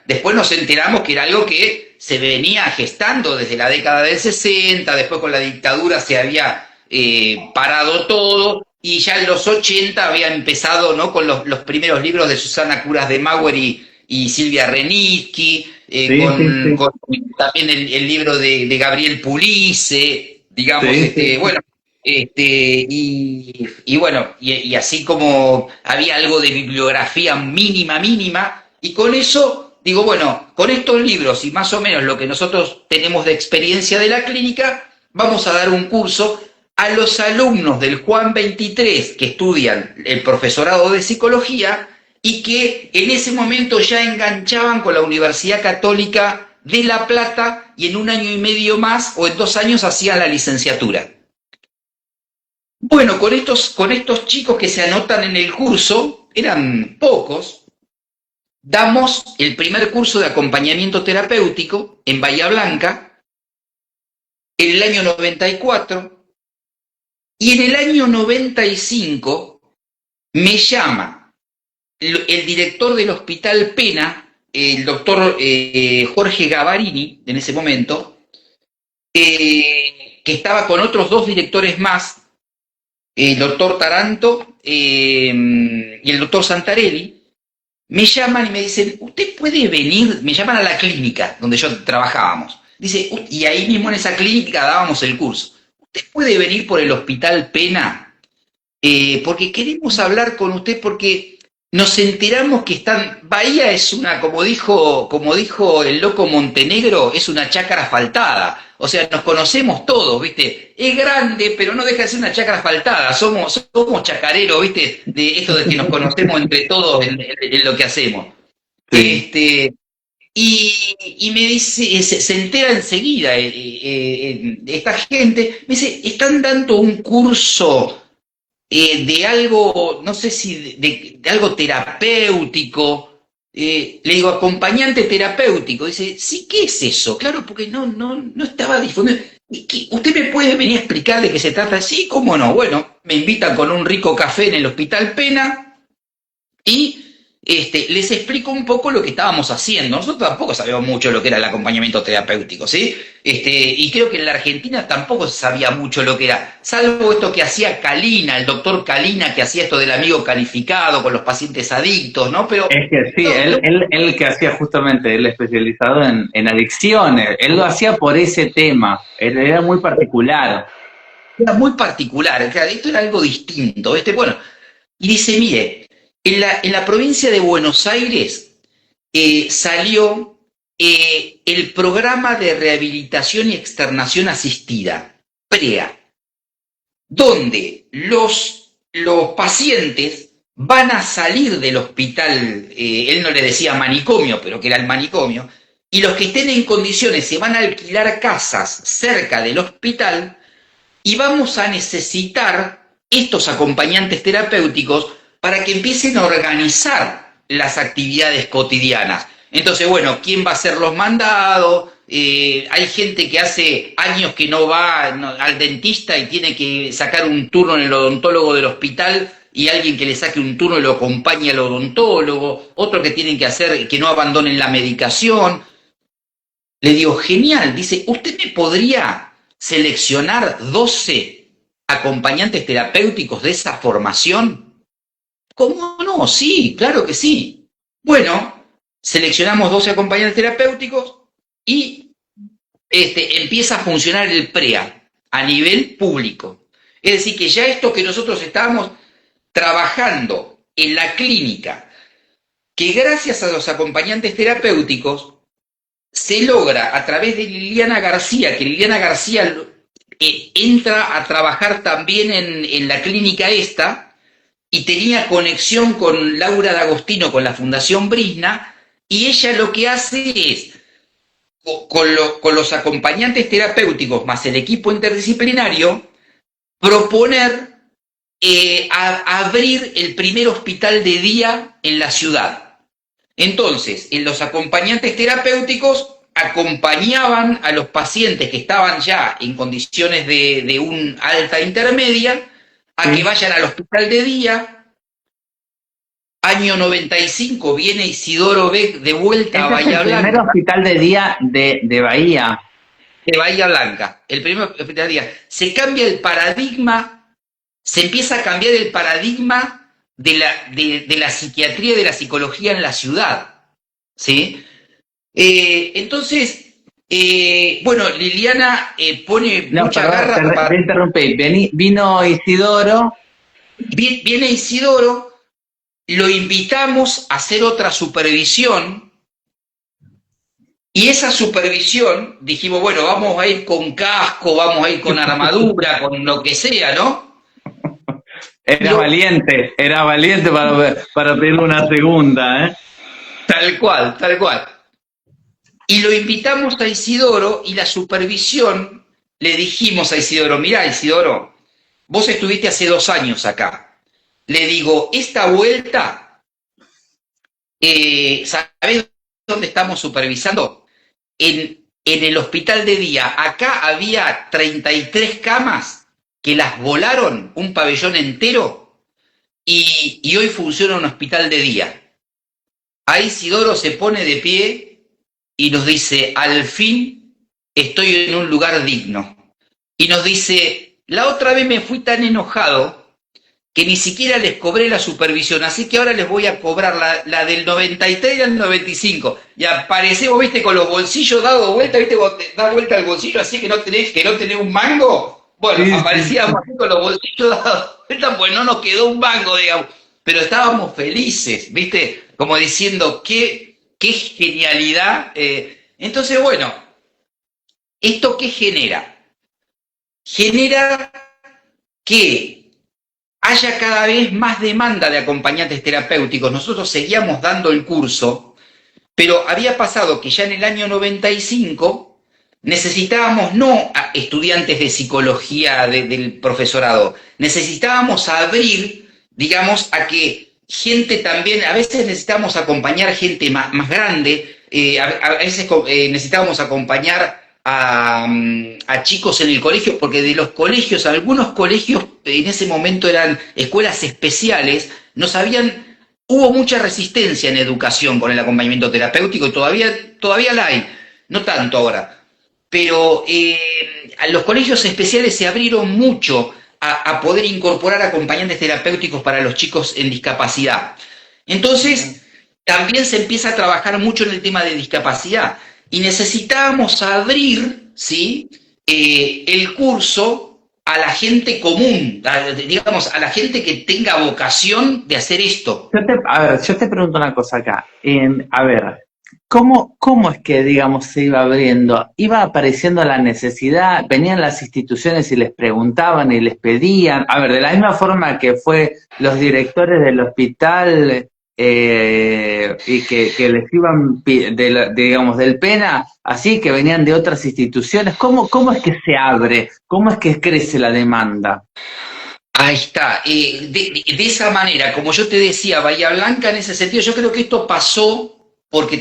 después nos enteramos que era algo que se venía gestando desde la década del 60, después con la dictadura se había parado todo, y ya en los 80 había empezado, ¿no?, con los primeros libros de Susana Curas de Mauer y Silvia Renitsky, Sí, sí, sí. con también el libro de Gabriel Pulice, digamos, Sí, sí. bueno, y bueno, y así como había algo de bibliografía mínima, y con eso, digo, bueno, con estos libros y más o menos lo que nosotros tenemos de experiencia de la clínica, vamos a dar un curso a los alumnos del Juan 23 que estudian el profesorado de psicología, y que en ese momento ya enganchaban con la Universidad Católica de La Plata y en 1 año y medio más o en 2 años hacían la licenciatura. Bueno, con estos chicos que se anotan en el curso, eran pocos, damos el primer curso de acompañamiento terapéutico en Bahía Blanca en el año 94 y en el año 95 me llama el director del Hospital Pena, el doctor Jorge Gavarini, en ese momento, que estaba con otros 2 directores más, el doctor Taranto y el doctor Santarelli, me llaman y me dicen, ¿usted puede venir? Me llaman a la clínica donde yo trabajábamos. Dice, y ahí mismo en esa clínica dábamos el curso. ¿Usted puede venir por el Hospital Pena? Porque queremos hablar con usted porque nos enteramos que están... Bahía es una, como dijo el loco Montenegro, es una chácara asfaltada. O sea, nos conocemos todos, ¿viste? Es grande, pero no deja de ser una chácara asfaltada. Somos chacareros, ¿viste? De esto de que nos conocemos entre todos en lo que hacemos. Sí. Y me dice, se entera enseguida esta gente, me dice, están dando un curso de algo, no sé si de algo terapéutico. Le digo, acompañante terapéutico. Dice, sí, ¿qué es eso? Claro, porque no estaba difundido. ¿Usted me puede venir a explicar de qué se trata? Sí, cómo no. Bueno, me invitan con un rico café en el Hospital Pena y les explico un poco lo que estábamos haciendo. Nosotros tampoco sabíamos mucho lo que era el acompañamiento terapéutico, ¿sí? Y creo que en la Argentina tampoco se sabía mucho lo que era, salvo esto que hacía Calina, el doctor Calina, que hacía esto del amigo calificado con los pacientes adictos, ¿no? Pero Es que sí, él que hacía justamente, él especializado en adicciones, él lo hacía por ese tema, él era muy particular. era muy particular, esto era algo distinto, ¿viste? Bueno, y dice, mire, en la provincia de Buenos Aires salió el programa de rehabilitación y externación asistida, PREA, donde los pacientes van a salir del hospital, él no le decía manicomio, pero que era el manicomio, y los que estén en condiciones se van a alquilar casas cerca del hospital y vamos a necesitar estos acompañantes terapéuticos para que empiecen a organizar las actividades cotidianas. Entonces, bueno, ¿quién va a hacer los mandados? Hay gente que hace años que no va al dentista y tiene que sacar un turno en el odontólogo del hospital y alguien que le saque un turno y lo acompañe al odontólogo, otro que tienen que hacer que no abandonen la medicación. Le digo, genial, dice, ¿usted me podría seleccionar 12 acompañantes terapéuticos de esa formación? ¿Cómo no? Sí, claro que sí. Bueno, seleccionamos 12 acompañantes terapéuticos y empieza a funcionar el PREA a nivel público. Es decir, que ya esto que nosotros estábamos trabajando en la clínica, que gracias a los acompañantes terapéuticos se logra a través de Liliana García, que Liliana García entra a trabajar también en la clínica esta y tenía conexión con Laura D'Agostino, con la Fundación Brisna, y ella lo que hace es, con los acompañantes terapéuticos más el equipo interdisciplinario, proponer abrir el primer hospital de día en la ciudad. Entonces, los acompañantes terapéuticos acompañaban a los pacientes que estaban ya en condiciones de un alta intermedia a que vayan al hospital de día. Año 95 viene Isidoro Beck de vuelta a Bahía Blanca. El primer hospital de día de Bahía. De Bahía Blanca, el primer hospital de día. Se cambia el paradigma, se empieza a cambiar el paradigma de la psiquiatría y de la psicología en la ciudad, ¿sí? Entonces, bueno, Liliana pone mucha garra. Te interrumpí. Vino Isidoro. Viene Isidoro, lo invitamos a hacer otra supervisión y esa supervisión dijimos, bueno, vamos a ir con casco, vamos a ir con armadura, con lo que sea, ¿no? Era valiente para pedir una segunda, ¿eh? Tal cual, tal cual. Y lo invitamos a Isidoro y la supervisión le dijimos a Isidoro, mirá Isidoro, vos estuviste hace 2 años acá. Le digo, esta vuelta, ¿sabés dónde estamos supervisando? En el hospital de día. Acá había 33 camas que las volaron, un pabellón entero, y hoy funciona un hospital de día. Ahí Isidoro se pone de pie y nos dice, al fin estoy en un lugar digno. Y nos dice, la otra vez me fui tan enojado que ni siquiera les cobré la supervisión, así que ahora les voy a cobrar la del 93 y al 95. Y aparecemos, viste, con los bolsillos dados vuelta, viste, vos te das vuelta el bolsillo así que no tenés un mango. Bueno, Sí, sí, aparecíamos así con los bolsillos dados vuelta, pues no nos quedó un mango, digamos. Pero estábamos felices, viste, como diciendo, qué genialidad. Entonces, bueno, ¿esto qué genera? Genera que haya cada vez más demanda de acompañantes terapéuticos. Nosotros seguíamos dando el curso, pero había pasado que ya en el año 95 necesitábamos no a estudiantes de psicología del profesorado, necesitábamos abrir, digamos, a que gente también, a veces necesitábamos acompañar gente más grande, a veces necesitábamos acompañar a chicos en el colegio, porque de los colegios, algunos colegios en ese momento eran escuelas especiales, no sabían, hubo mucha resistencia en educación con el acompañamiento terapéutico y todavía la hay, no tanto ahora, pero a los colegios especiales se abrieron mucho a poder incorporar acompañantes terapéuticos para los chicos en discapacidad. Entonces, también se empieza a trabajar mucho en el tema de discapacidad y necesitábamos abrir, ¿sí? El curso a la gente común, digamos, a la gente que tenga vocación de hacer esto. Yo te pregunto una cosa acá. A ver, ¿cómo es que, digamos, se iba abriendo? ¿Iba apareciendo la necesidad? ¿Venían las instituciones y les preguntaban y les pedían? A ver, de la misma forma que fue los directores del hospital y que les iban, digamos, del PENA, así que venían de otras instituciones. ¿Cómo es que se abre? ¿Cómo es que crece la demanda? Ahí está. De esa manera, como yo te decía, Bahía Blanca en ese sentido, yo creo que esto pasó porque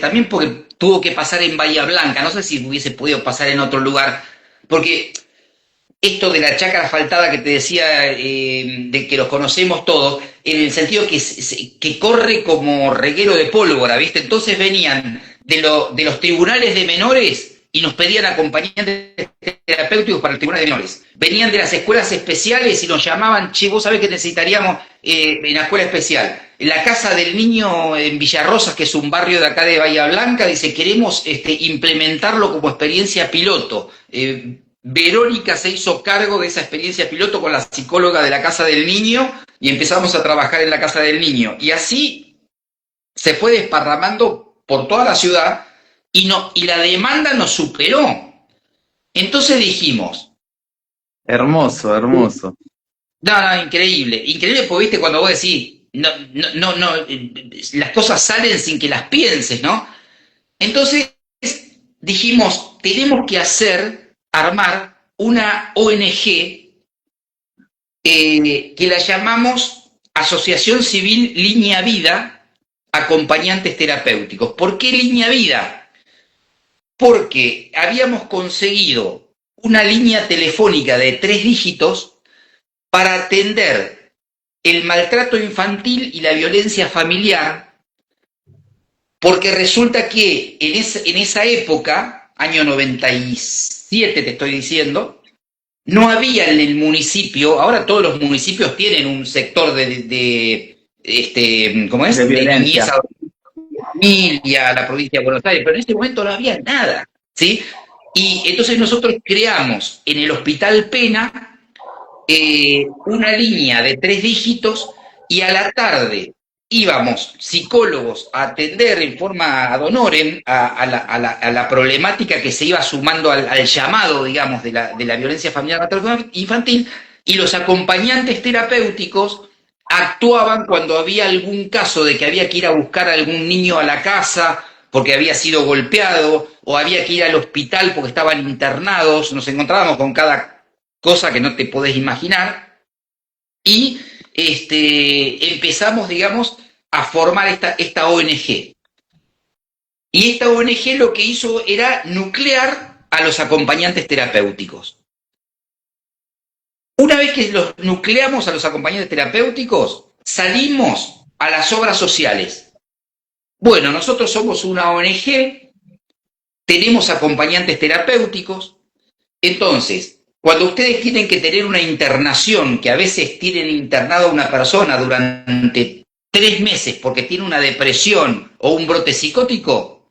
tuvo que pasar en Bahía Blanca, no sé si hubiese podido pasar en otro lugar, porque esto de la chacra asfaltada que te decía, de que los conocemos todos, en el sentido que corre como reguero de pólvora, ¿viste? Entonces venían de los tribunales de menores y nos pedían acompañantes terapéuticos para el tribunal de menores. Venían de las escuelas especiales y nos llamaban, che, vos sabés que necesitaríamos en la escuela especial. En la Casa del Niño en Villarrosas, que es un barrio de acá de Bahía Blanca, dice, queremos implementarlo como experiencia piloto. Verónica se hizo cargo de esa experiencia piloto con la psicóloga de la Casa del Niño y empezamos a trabajar en la Casa del Niño. Y así se fue desparramando por toda la ciudad y la demanda nos superó. Entonces dijimos... Hermoso, hermoso. No, increíble. Increíble porque, viste, cuando vos decís, no, las cosas salen sin que las pienses, ¿no? Entonces dijimos, tenemos que armar una ONG que la llamamos Asociación Civil Línea Vida, Acompañantes Terapéuticos. ¿Por qué Línea Vida? Porque habíamos conseguido una línea telefónica de 3 dígitos para atender el maltrato infantil y la violencia familiar, porque resulta que en esa época, año 97 te estoy diciendo, no había en el municipio, ahora todos los municipios tienen un sector ¿cómo es? De violencia. Familia, la provincia de Buenos Aires, pero en ese momento no había nada, ¿sí? Y entonces nosotros creamos en el Hospital Pena una línea de 3 dígitos y a la tarde íbamos psicólogos a atender en forma ad honorem a la problemática que se iba sumando al llamado, digamos, de la violencia familiar infantil, y los acompañantes terapéuticos actuaban cuando había algún caso de que había que ir a buscar a algún niño a la casa porque había sido golpeado, o había que ir al hospital porque estaban internados. Nos encontrábamos con cada cosa que no te podés imaginar, y empezamos, digamos, a formar esta ONG. Y esta ONG lo que hizo era nuclear a los acompañantes terapéuticos. Una vez que los nucleamos a los acompañantes terapéuticos, salimos a las obras sociales. Bueno, nosotros somos una ONG, tenemos acompañantes terapéuticos, entonces, cuando ustedes tienen que tener una internación, que a veces tienen internado a una persona durante 3 meses porque tiene una depresión o un brote psicótico,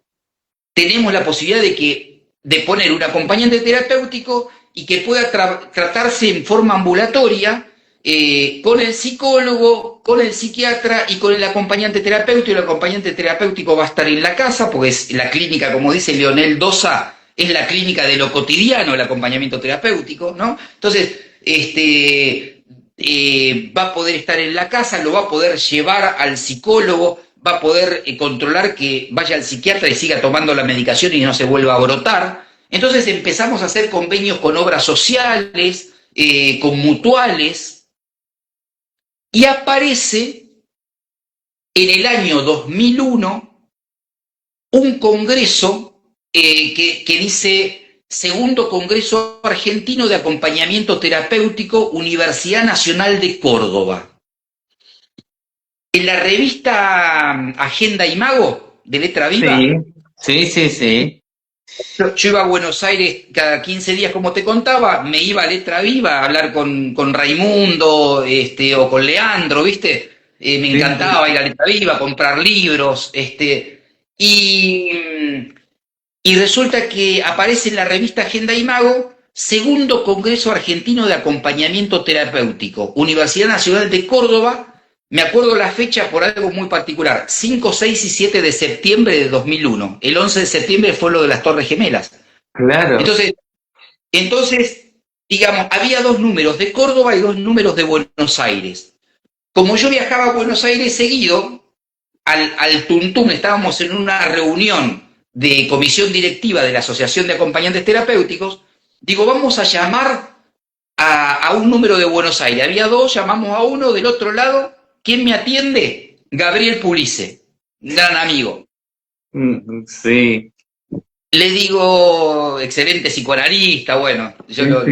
tenemos la posibilidad de poner un acompañante terapéutico y que pueda tratarse en forma ambulatoria con el psicólogo, con el psiquiatra y con el acompañante terapéutico. El acompañante terapéutico va a estar en la casa, porque es la clínica, como dice Leonel Dosa, es la clínica de lo cotidiano, el acompañamiento terapéutico, ¿no? Entonces, va a poder estar en la casa, lo va a poder llevar al psicólogo, va a poder controlar que vaya al psiquiatra y siga tomando la medicación y no se vuelva a brotar. Entonces empezamos a hacer convenios con obras sociales, con mutuales, y aparece en el año 2001 un congreso que dice Segundo Congreso Argentino de Acompañamiento Terapéutico, Universidad Nacional de Córdoba. En la revista Agenda Imago, de Letra Viva. Sí. Yo iba a Buenos Aires cada 15 días, como te contaba, me iba a Letra Viva a hablar con Raimundo o con Leandro, ¿viste? Me encantaba ir a Letra Viva, comprar libros, y resulta que aparece en la revista Agenda Imago, Segundo Congreso Argentino de Acompañamiento Terapéutico, Universidad Nacional de Córdoba. Me acuerdo la fecha por algo muy particular, 5, 6 y 7 de septiembre de 2001. El 11 de septiembre fue lo de las Torres Gemelas. Claro. Entonces, digamos, había 2 números de Córdoba y 2 números de Buenos Aires. Como yo viajaba a Buenos Aires seguido, al tuntún, estábamos en una reunión de comisión directiva de la Asociación de Acompañantes Terapéuticos, digo, vamos a llamar a un número de Buenos Aires. Había 2, llamamos a uno, del otro lado, ¿quién me atiende? Gabriel Pulice, gran amigo. Sí. Le digo, excelente psicoanalista, bueno. Yo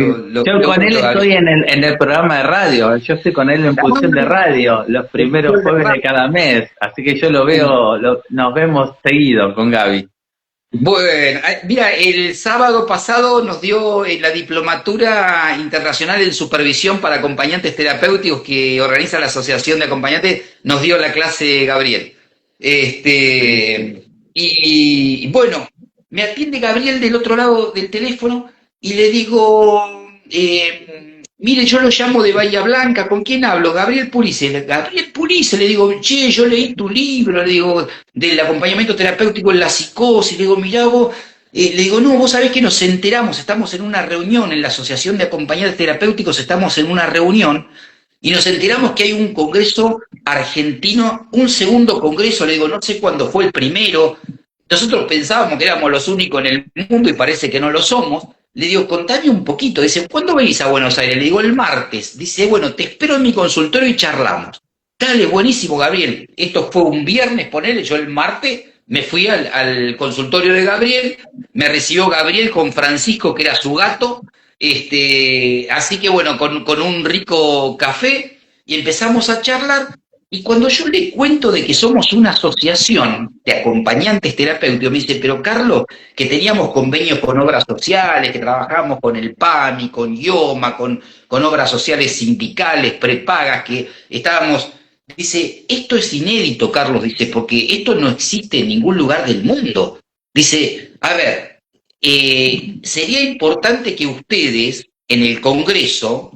con él estoy en el programa de radio, yo estoy con él en Pulsión de Radio, los primeros jueves de cada mes, así que yo lo veo, nos vemos seguido con Gaby. Bueno, mira, el sábado pasado nos dio la Diplomatura Internacional en Supervisión para Acompañantes Terapéuticos que organiza la Asociación de Acompañantes, nos dio la clase Gabriel. Y bueno, me atiende Gabriel del otro lado del teléfono y le digo, mire, yo lo llamo de Bahía Blanca, ¿con quién hablo? Gabriel Pulice. Gabriel Pulice, le digo, che, yo leí tu libro, le digo, del acompañamiento terapéutico en la psicosis, le digo, mirá vos, le digo, no, vos sabés que nos enteramos, estamos en una reunión en la Asociación de Acompañantes Terapéuticos, estamos en una reunión, y nos enteramos que hay un congreso argentino, un segundo congreso, le digo, no sé cuándo fue el primero, nosotros pensábamos que éramos los únicos en el mundo y parece que no lo somos. Le digo, contame un poquito. Dice, ¿cuándo venís a Buenos Aires? Le digo, el martes. Dice, bueno, te espero en mi consultorio y charlamos. Dale, buenísimo, Gabriel. Esto fue un viernes, ponele. Yo el martes me fui al consultorio de Gabriel. Me recibió Gabriel con Francisco, que era su gato. Así que bueno, con un rico café. Y empezamos a charlar. Y cuando yo le cuento de que somos una asociación de acompañantes terapéuticos, me dice, pero Carlos, que teníamos convenios con obras sociales, que trabajábamos con el PAMI, con IOMA, con obras sociales sindicales, prepagas, que estábamos... Dice, esto es inédito, Carlos, dice, porque esto no existe en ningún lugar del mundo. Dice, a ver, sería importante que ustedes en el Congreso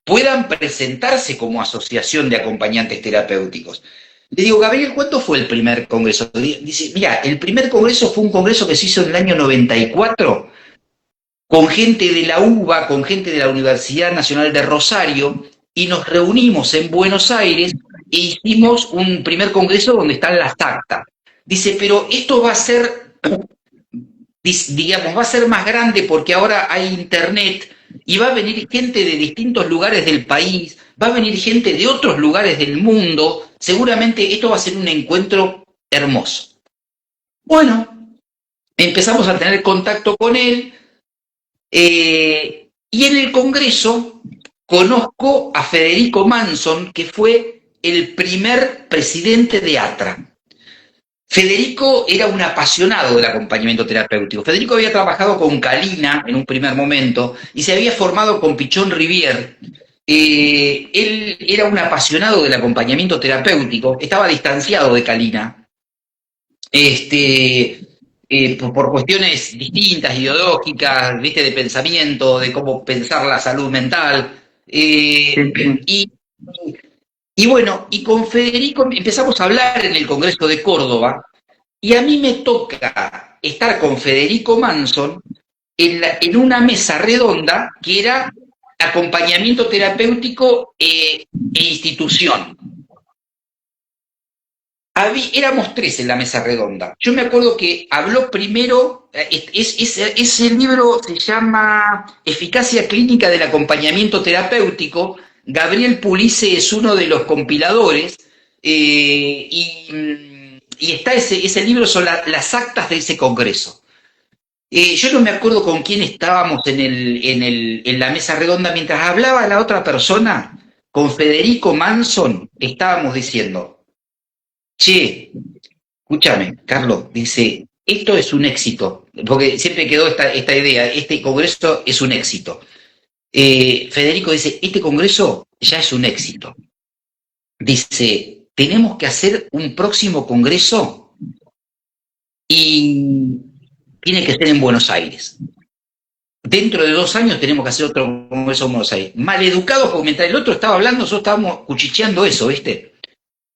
puedan presentarse como asociación de acompañantes terapéuticos. Le digo, Gabriel, ¿cuánto fue el primer congreso? Dice, mira, el primer congreso fue un congreso que se hizo en el año 94, con gente de la UBA, con gente de la Universidad Nacional de Rosario, y nos reunimos en Buenos Aires e hicimos un primer congreso donde están las actas. Dice, pero esto va a ser, digamos, va a ser más grande porque ahora hay internet y va a venir gente de distintos lugares del país, va a venir gente de otros lugares del mundo, seguramente esto va a ser un encuentro hermoso. Bueno, empezamos a tener contacto con él y en el Congreso conozco a Federico Manson, que fue el primer presidente de ATRA. Federico era un apasionado del acompañamiento terapéutico. Federico había trabajado con Kalina en un primer momento y se había formado con Pichón Rivière. Él era un apasionado del acompañamiento terapéutico, estaba distanciado de Kalina, por cuestiones distintas, ideológicas, ¿viste? De pensamiento, de cómo pensar la salud mental. Y, y bueno, y con Federico empezamos a hablar en el Congreso de Córdoba, y a mí me toca estar con Federico Manson en una mesa redonda que era acompañamiento terapéutico e institución. Éramos tres en la mesa redonda. Yo me acuerdo que habló primero, ese libro se llama Eficacia Clínica del Acompañamiento Terapéutico. Gabriel Pulice es uno de los compiladores y está ese libro, son las actas de ese congreso. Yo no me acuerdo con quién estábamos en la mesa redonda. Mientras hablaba la otra persona, con Federico Manson, estábamos diciendo, che, escúchame, Carlos, dice, esto es un éxito, porque siempre quedó esta idea, este congreso es un éxito. Federico dice, este congreso ya es un éxito. Dice, tenemos que hacer un próximo congreso y tiene que ser en Buenos Aires. Dentro de 2 años tenemos que hacer otro congreso en Buenos Aires. Maleducados, porque mientras el otro estaba hablando, nosotros estábamos cuchicheando eso, ¿viste?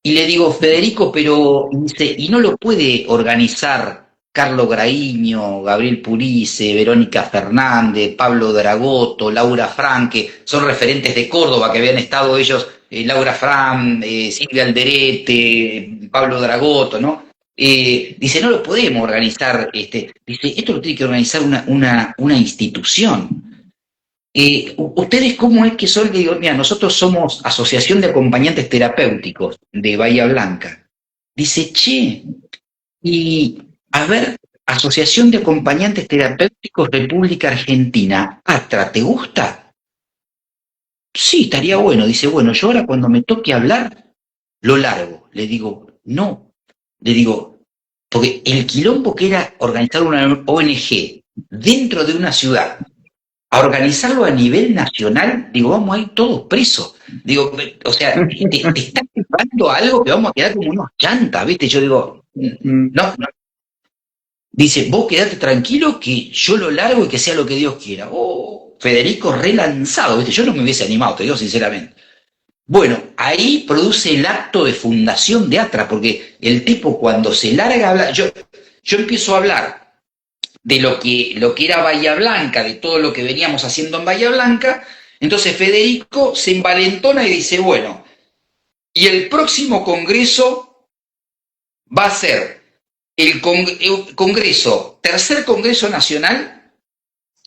Y le digo, Federico, pero dice, ¿y no lo puede organizar Carlos Graíño, Gabriel Pulice, Verónica Fernández, Pablo Dragoto, Laura Frank, que son referentes de Córdoba, que habían estado ellos, Laura Frank, Silvia Alderete, Pablo Dragoto, ¿no? Dice, no lo podemos organizar, dice, esto lo tiene que organizar una institución. ¿Ustedes cómo es que son? Digo, mira, nosotros somos Asociación de Acompañantes Terapéuticos de Bahía Blanca. Dice, che, y a ver, Asociación de Acompañantes Terapéuticos República Argentina, ATRA, ¿te gusta? Sí, estaría bueno. Dice, bueno, yo ahora cuando me toque hablar, lo largo. Le digo, no. Le digo, porque el quilombo que era organizar una ONG dentro de una ciudad, a organizarlo a nivel nacional, digo, vamos a ir todos presos. Digo, o sea, te estás llevando algo que vamos a quedar como unos chantas, ¿viste? Yo digo, no. Dice, vos quedate tranquilo que yo lo largo y que sea lo que Dios quiera. Oh, Federico relanzado, ¿viste? Yo no me hubiese animado, te digo sinceramente. Bueno, ahí produce el acto de fundación de ATRA, porque el tipo cuando se larga a hablar, yo empiezo a hablar de lo que era Bahía Blanca, de todo lo que veníamos haciendo en Bahía Blanca. Entonces Federico se envalentona y dice, bueno, y el próximo congreso va a ser el congreso, tercer congreso nacional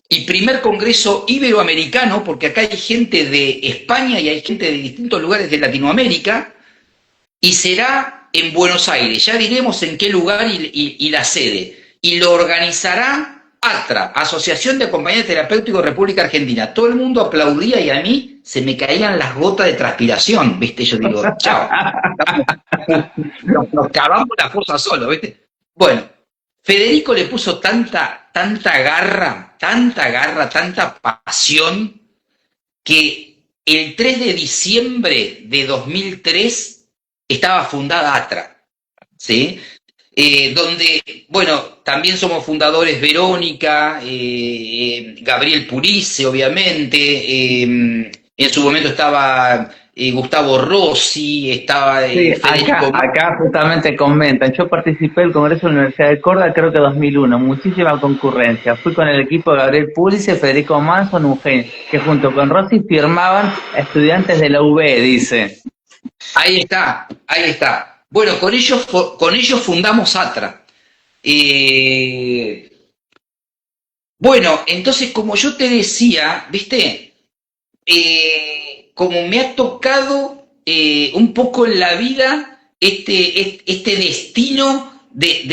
y primer congreso iberoamericano, porque acá hay gente de España y hay gente de distintos lugares de Latinoamérica, y será en Buenos Aires. Ya diremos en qué lugar y la sede. Y lo organizará ATRA, Asociación de Acompañantes Terapéuticos República Argentina. Todo el mundo aplaudía y a mí se me caían las gotas de transpiración, ¿viste? Yo digo, chao, nos cavamos la fosa solo, ¿viste? Bueno, Federico le puso tanta garra, tanta pasión, que el 3 de diciembre de 2003 estaba fundada ATRA, ¿sí? Donde, bueno, también somos fundadores Verónica, Gabriel Pulice, obviamente, en su momento estaba Gustavo Rossi, estaba Sí, acá, Federico. acá justamente comentan, yo participé del Congreso de la Universidad de Córdoba, creo que 2001, muchísima concurrencia. Fui con el equipo de Gabriel Pulice, Federico Manson, Eugenio, que junto con Rossi firmaban estudiantes de la UB, dice. Ahí está, ahí está. Bueno, con ellos fundamos ATRA. Eh, bueno, entonces, como yo te decía, viste, como me ha tocado un poco en la vida este destino de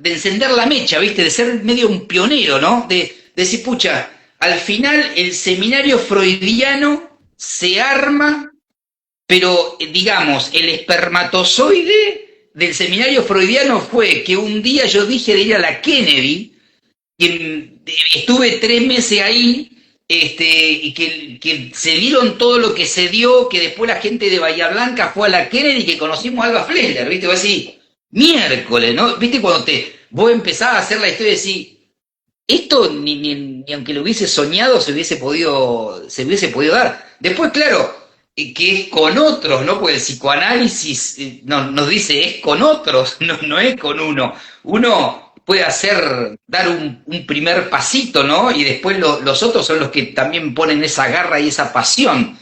encender la mecha, viste, de ser medio un pionero, ¿no? De decir, pucha, al final el seminario freudiano se arma, pero digamos, el espermatozoide del seminario freudiano fue que un día yo dije de ir a la Kennedy, que estuve 3 meses ahí, y que se dieron todo lo que se dio, que después la gente de Bahía Blanca fue a la Kennedy y que conocimos a Alba Fleller, ¿viste? Vos decís, miércoles, ¿no? ¿Viste? Cuando vos empezás a hacer la historia y decís, esto ni aunque lo hubiese soñado se hubiese podido dar. Después, claro, que es con otros, ¿no? Porque el psicoanálisis nos dice es con otros, no es con uno. Uno puede dar un primer pasito, ¿no? Y después los otros son los que también ponen esa garra y esa pasión.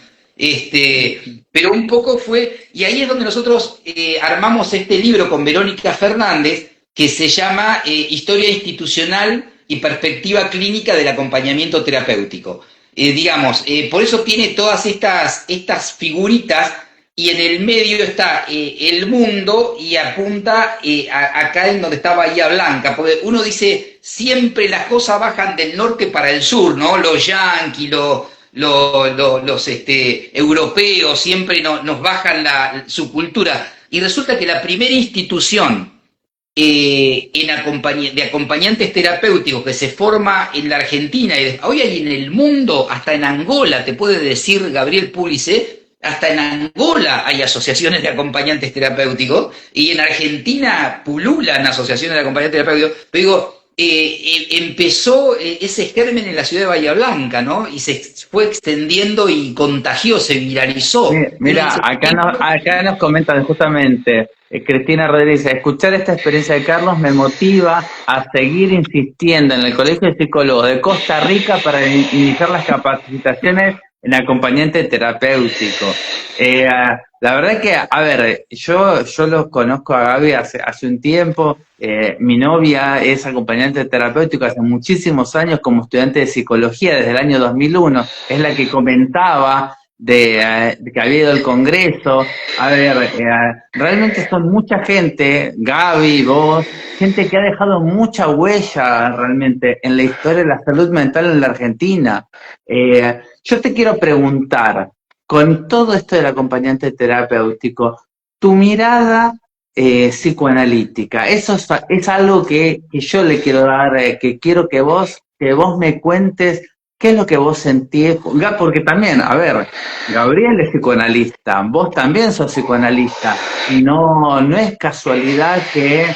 Pero un poco fue, y ahí es donde nosotros armamos este libro con Verónica Fernández, que se llama Historia Institucional y Perspectiva Clínica del Acompañamiento Terapéutico. Digamos, por eso tiene todas estas figuritas y en el medio está el mundo y apunta acá en donde está Bahía Blanca, porque uno dice, siempre las cosas bajan del norte para el sur, ¿no? Los yanquis, los europeos siempre nos bajan su cultura. Y resulta que la primera institución de acompañantes terapéuticos que se forma en la Argentina y hoy hay en el mundo, hasta en Angola, te puede decir Gabriel Púlice, hasta en Angola hay asociaciones de acompañantes terapéuticos y en Argentina pululan asociaciones de acompañantes terapéuticos. Pero digo, empezó ese germen en la ciudad de Bahía Blanca, ¿no? Y se fue extendiendo y contagió, se viralizó. Mira, acá nos comentan justamente, Cristina Rodríguez, escuchar esta experiencia de Carlos me motiva a seguir insistiendo en el Colegio de Psicólogos de Costa Rica para iniciar las capacitaciones en acompañante terapéutico. La verdad que, a ver, yo lo conozco a Gaby hace un tiempo, mi novia es acompañante terapéutico hace muchísimos años como estudiante de psicología desde el año 2001, es la que comentaba de que había ido al Congreso. A ver, realmente son mucha gente, Gaby, vos, gente que ha dejado mucha huella realmente en la historia de la salud mental en la Argentina. Yo te quiero preguntar, con todo esto del acompañante terapéutico, tu mirada psicoanalítica, eso es algo que yo le quiero dar, que quiero que vos me cuentes. ¿Qué es lo que vos sentís? Porque también, a ver, Gabriel es psicoanalista, vos también sos psicoanalista, y no es casualidad que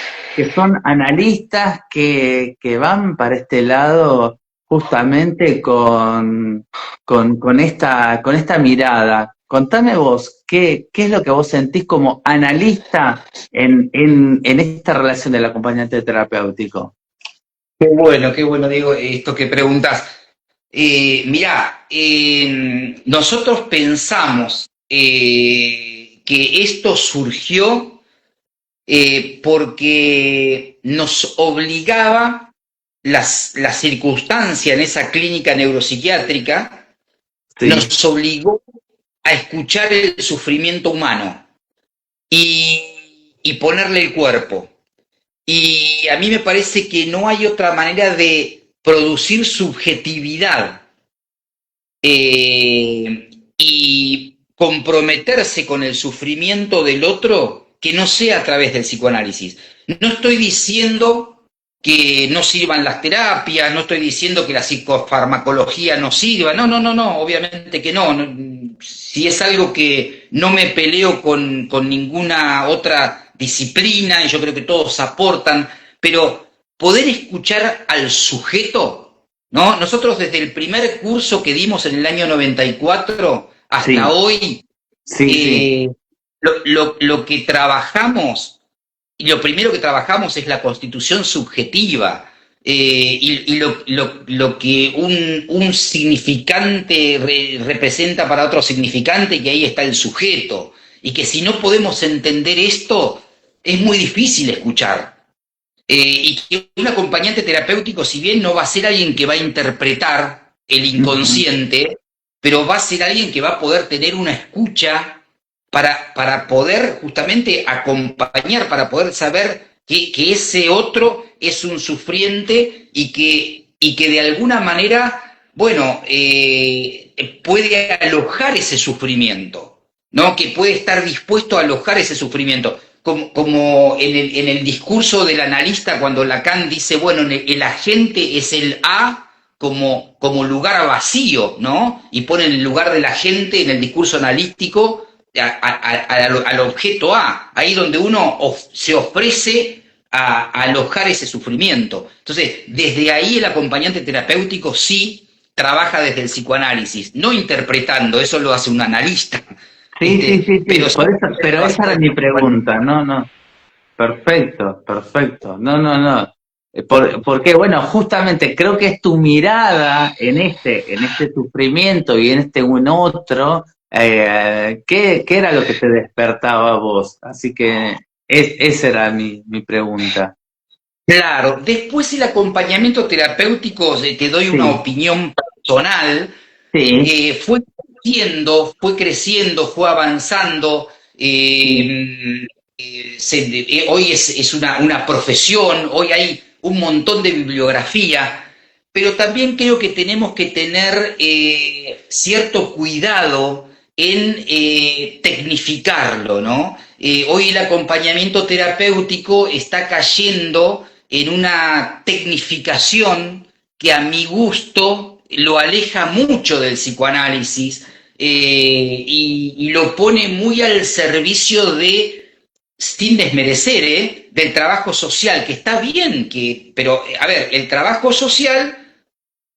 son analistas que van para este lado justamente con esta mirada. Contame vos, ¿qué es lo que vos sentís como analista en esta relación del acompañante terapéutico? Qué bueno, Diego, esto que preguntas. Mirá, nosotros pensamos que esto surgió porque nos obligaba la circunstancia en esa clínica neuropsiquiátrica, Sí. nos obligó a escuchar el sufrimiento humano y ponerle el cuerpo. Y a mí me parece que no hay otra manera de producir subjetividad y comprometerse con el sufrimiento del otro que no sea a través del psicoanálisis. No estoy diciendo que no sirvan las terapias, no estoy diciendo que la psicofarmacología no sirva, no, obviamente que no. Si es algo que no me peleo con ninguna otra disciplina, y yo creo que todos aportan, pero poder escuchar al sujeto ¿no? Nosotros desde el primer curso que dimos en el año 94 hasta Sí, hoy, sí, sí. eh, lo que trabajamos, y lo primero que trabajamos es la constitución subjetiva, lo que un significante representa para otro significante, que ahí está el sujeto, y que si no podemos entender esto, es muy difícil escuchar. Y que un acompañante terapéutico, si bien no va a ser alguien que va a interpretar el Ujú. inconsciente, pero va a ser alguien que va a poder tener una escucha para poder justamente acompañar, para poder saber que ese otro es un sufriente y que de alguna manera, bueno, puede alojar ese sufrimiento, ¿no? Que puede estar dispuesto a alojar ese sufrimiento. Como en el discurso del analista, cuando Lacan dice, bueno, el agente es el A como lugar vacío, ¿no? Y pone en el lugar del agente en el discurso analítico al objeto A, ahí donde uno se ofrece a alojar ese sufrimiento. Entonces, desde ahí el acompañante terapéutico sí trabaja desde el psicoanálisis, no interpretando, eso lo hace un analista, Sí, sí, sí, pero sí. sí Por eso, pero lo esa hace era desde mi el psicoanálisis. pregunta. No, no. Perfecto, perfecto. No, no, no. Porque, bueno, justamente creo que es tu mirada en este sufrimiento y en este un otro, ¿qué era lo que te despertaba a vos? Así que esa era mi pregunta. Claro, después el acompañamiento terapéutico, te doy una Sí, opinión personal, sí, fue creciendo, fue avanzando. sí, Hoy es una profesión, hoy hay un montón de bibliografía, pero también creo que tenemos que tener cierto cuidado en tecnificarlo, ¿no? Hoy el acompañamiento terapéutico está cayendo en una tecnificación que a mi gusto lo aleja mucho del psicoanálisis, y lo pone muy al servicio de, sin desmerecer, del trabajo social, que está bien, pero a ver, el trabajo social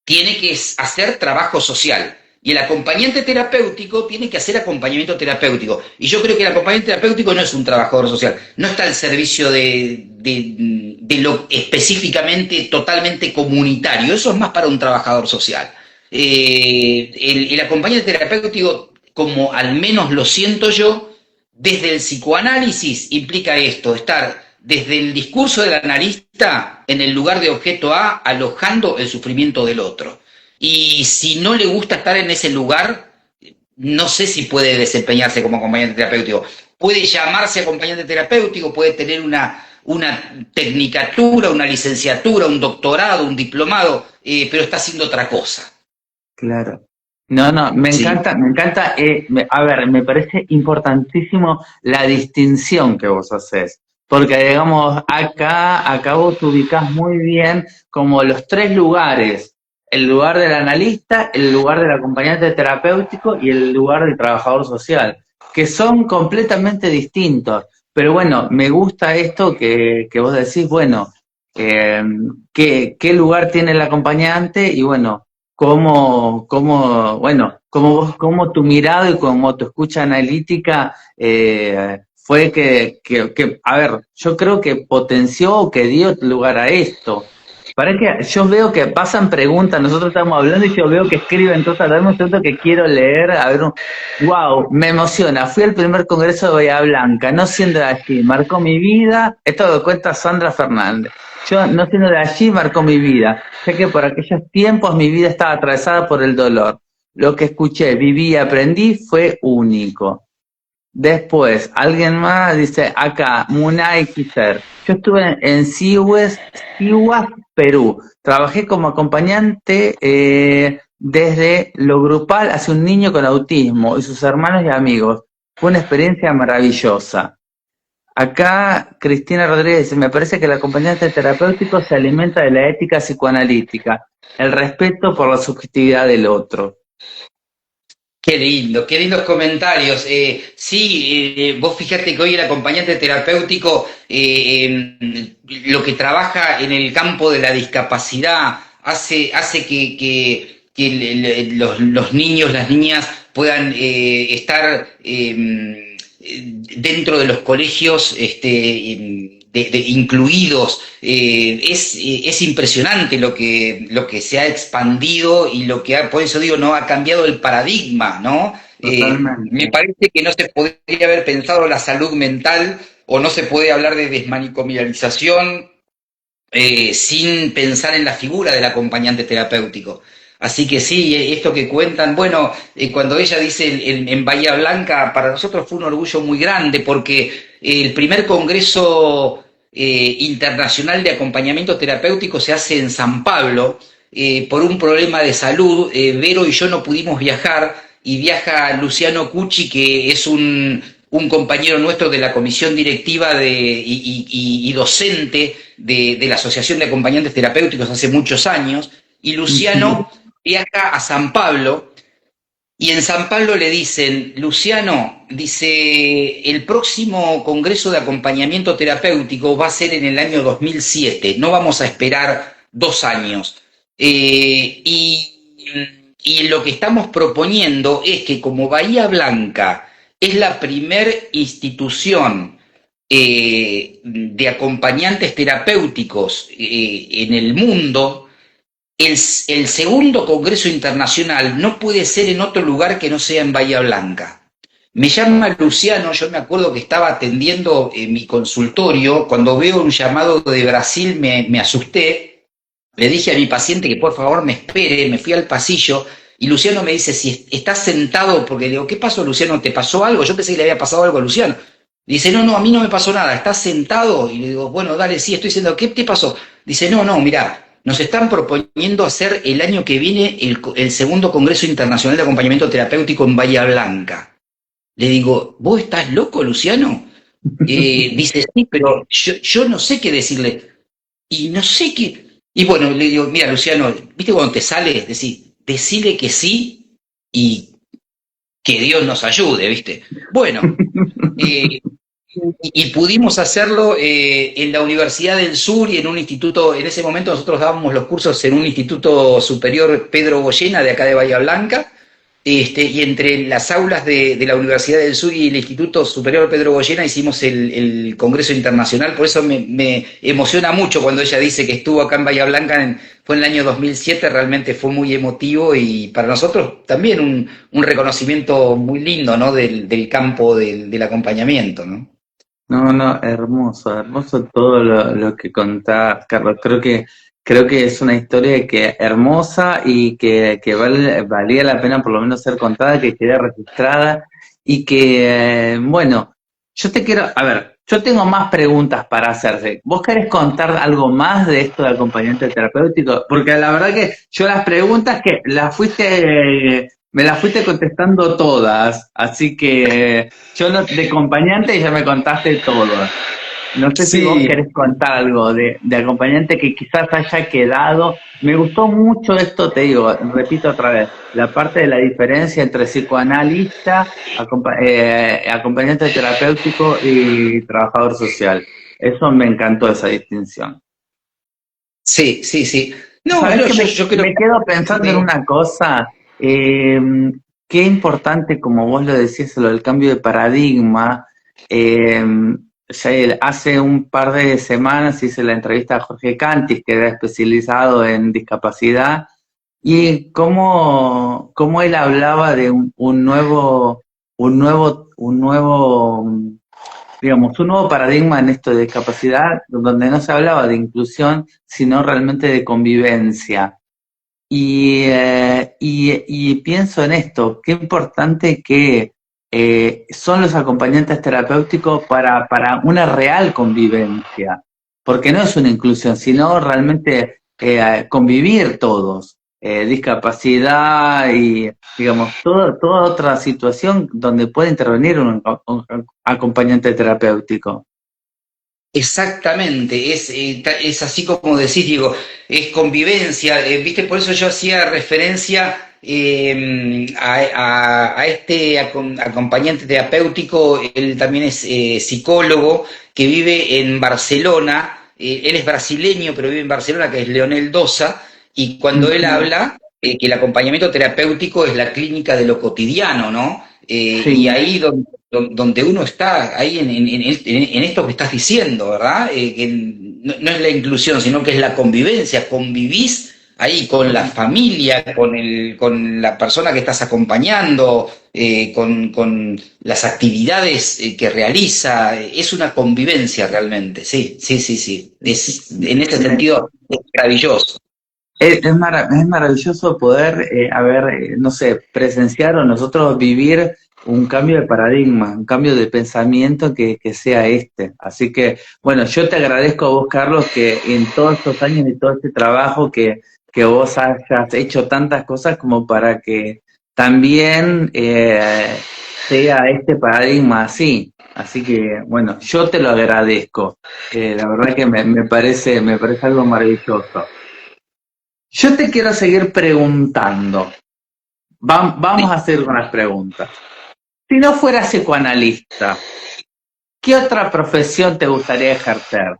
tiene que hacer trabajo social. Y el acompañante terapéutico tiene que hacer acompañamiento terapéutico. Y yo creo que el acompañante terapéutico no es un trabajador social, no está al servicio de lo específicamente totalmente comunitario, eso es más para un trabajador social. El acompañante terapéutico, como al menos lo siento yo, desde el psicoanálisis implica esto, estar desde el discurso del analista en el lugar de objeto A, alojando el sufrimiento del otro. Y si no le gusta estar en ese lugar, no sé si puede desempeñarse como acompañante terapéutico. Puede llamarse acompañante terapéutico, puede tener una tecnicatura, una licenciatura, un doctorado, un diplomado, pero está haciendo otra cosa. claro. No, no, Sí. me encanta, a ver, me parece importantísimo la distinción que vos haces, porque digamos, acá vos te ubicás muy bien como los tres lugares, el lugar del analista, el lugar del acompañante terapéutico y el lugar del trabajador social, que son completamente distintos, pero bueno, me gusta esto que vos decís, bueno, eh, qué lugar tiene el acompañante y bueno, bueno, cómo tu mirada y cómo tu escucha analítica fue a ver, yo creo que potenció o que dio lugar a esto. Para que yo veo que pasan preguntas, nosotros estamos hablando y yo veo que escriben, entonces dame un segundo que quiero leer, a ver, wow, me emociona, fui al primer congreso de Bahía Blanca, no siendo de allí, marcó mi vida, esto lo cuenta Sandra Fernández, yo no siendo de allí marcó mi vida, sé que por aquellos tiempos mi vida estaba atravesada por el dolor, lo que escuché, viví y aprendí fue único. Después, alguien más dice acá, Munay Kiser. Yo estuve en Sihuas, Perú. Trabajé como acompañante desde lo grupal hacia un niño con autismo y sus hermanos y amigos. Fue una experiencia maravillosa. Acá Cristina Rodríguez dice, me parece que el acompañante terapéutico se alimenta de la ética psicoanalítica, el respeto por la subjetividad del otro. Qué lindo, qué lindos comentarios. Sí, vos fíjate que hoy el acompañante terapéutico, lo que trabaja en el campo de la discapacidad hace que los niños, las niñas puedan estar dentro de los colegios incluidos. Es impresionante lo que se ha expandido y lo que por eso digo, no ha cambiado el paradigma, ¿no? Me Totalmente. parece que no se podría haber pensado la salud mental o no se puede hablar de desmanicomialización sin pensar en la figura del acompañante terapéutico. Así que sí, esto que cuentan, bueno, cuando ella dice en Bahía Blanca, para nosotros fue un orgullo muy grande porque el primer congreso internacional de acompañamiento terapéutico se hace en San Pablo. Por un problema de salud, Vero y yo no pudimos viajar y viaja Luciano Cucci, que es un compañero nuestro de la comisión directiva y docente de la Asociación de Acompañantes Terapéuticos hace muchos años, y Ujú. Luciano viaja a San Pablo, y en San Pablo le dicen, Luciano, dice, el próximo Congreso de Acompañamiento Terapéutico va a ser en el año 2007, no vamos a esperar 2 años. Y lo que estamos proponiendo es que como Bahía Blanca es la primer institución de acompañantes terapéuticos en el mundo, el segundo Congreso Internacional no puede ser en otro lugar que no sea en Bahía Blanca. Me llama Luciano, yo me acuerdo que estaba atendiendo mi consultorio, cuando veo un llamado de Brasil me asusté, le dije a mi paciente que por favor me espere, me fui al pasillo y Luciano me dice, si estás sentado, porque le digo, ¿qué pasó Luciano? ¿Te pasó algo? Yo pensé que le había pasado algo a Luciano. Dice, no, a mí no me pasó nada, ¿estás sentado? Y le digo, bueno, dale, sí, estoy sentado. ¿Qué te pasó? Dice, no, mirá, nos están proponiendo hacer el año que viene el segundo Congreso Internacional de Acompañamiento Terapéutico en Bahía Blanca. Le digo, ¿vos estás loco, Luciano? Dice, sí, pero yo no sé qué decirle. Y no sé qué. Y bueno, le digo, mira, Luciano, ¿viste cuando te sale? Decile que sí y que Dios nos ayude, ¿viste? Bueno, eh, y pudimos hacerlo en la Universidad del Sur y en un instituto, en ese momento nosotros dábamos los cursos en un instituto superior Pedro Goyena de acá de Bahía Blanca, y entre las aulas de la Universidad del Sur y el Instituto Superior Pedro Goyena hicimos el Congreso Internacional, por eso me emociona mucho cuando ella dice que estuvo acá en Bahía Blanca, fue en el año 2007, realmente fue muy emotivo y para nosotros también un reconocimiento muy lindo, ¿no? Del campo del acompañamiento, ¿no? No, no, hermoso, hermoso todo lo que contás, Carlos. Creo que es una historia que hermosa y que valía la pena por lo menos ser contada, que quede registrada y que, bueno, yo te quiero, a ver, yo tengo más preguntas para hacerte. ¿Vos querés contar algo más de esto de acompañante terapéutico? Porque la verdad que yo las preguntas que me las fuiste contestando todas, así que yo no, de acompañante ya me contaste todo. No sé si vos Sí, querés contar algo de acompañante que quizás haya quedado. Me gustó mucho esto, te digo, repito otra vez, la parte de la diferencia entre psicoanalista, acompañante terapéutico y trabajador social. Eso me encantó, esa distinción. sí, sí, sí. No, ¿Sabés que yo creo me quedo pensando en que una cosa? Eh, Qué importante, como vos lo decís, lo del cambio de paradigma. Eh, Hace un par de semanas hice la entrevista a Jorge Cantis, que era especializado en discapacidad, y cómo él hablaba de un nuevo, digamos, un nuevo paradigma en esto de discapacidad, donde no se hablaba de inclusión, sino realmente de convivencia. Y pienso en esto, qué importante que son los acompañantes terapéuticos para una real convivencia, porque no es una inclusión, sino realmente convivir todos, discapacidad y, digamos, toda otra situación donde puede intervenir un acompañante terapéutico. exactamente, es así como decís, digo, es convivencia, ¿viste? Por eso yo hacía referencia a este acompañante terapéutico, él también es psicólogo, que vive en Barcelona, él es brasileño, pero vive en Barcelona, que es Leonel Dosa, y cuando él habla que el acompañamiento terapéutico es la clínica de lo cotidiano, ¿no? Y Sí, ahí donde uno está, ahí en esto que estás diciendo, ¿verdad? Que no es la inclusión, sino que es la convivencia, convivís ahí con la familia, con la persona que estás acompañando, con las actividades que realiza, es una convivencia realmente, sí, sí, sí, sí. En ese sentido es maravilloso. es maravilloso poder, no sé, presenciar o nosotros vivir un cambio de paradigma, un cambio de pensamiento que sea este. Así que, bueno, yo te agradezco a vos, Carlos, que en todos estos años y todo este trabajo que vos hayas hecho tantas cosas como para que también sea este paradigma así. Así que, bueno, yo te lo agradezco. La verdad que me parece algo maravilloso. Yo te quiero seguir preguntando. Vamos a hacer unas preguntas. Si no fueras psicoanalista, ¿qué otra profesión te gustaría ejercer?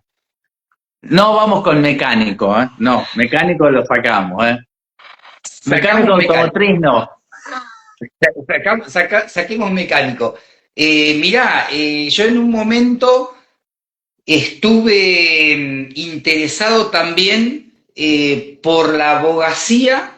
No vamos con mecánico, ¿eh? No, mecánico lo sacamos, ¿eh? Mecánico Sacamos mecánico. automotriz, no. Saquemos mecánico. Mirá, yo en un momento estuve interesado también por la abogacía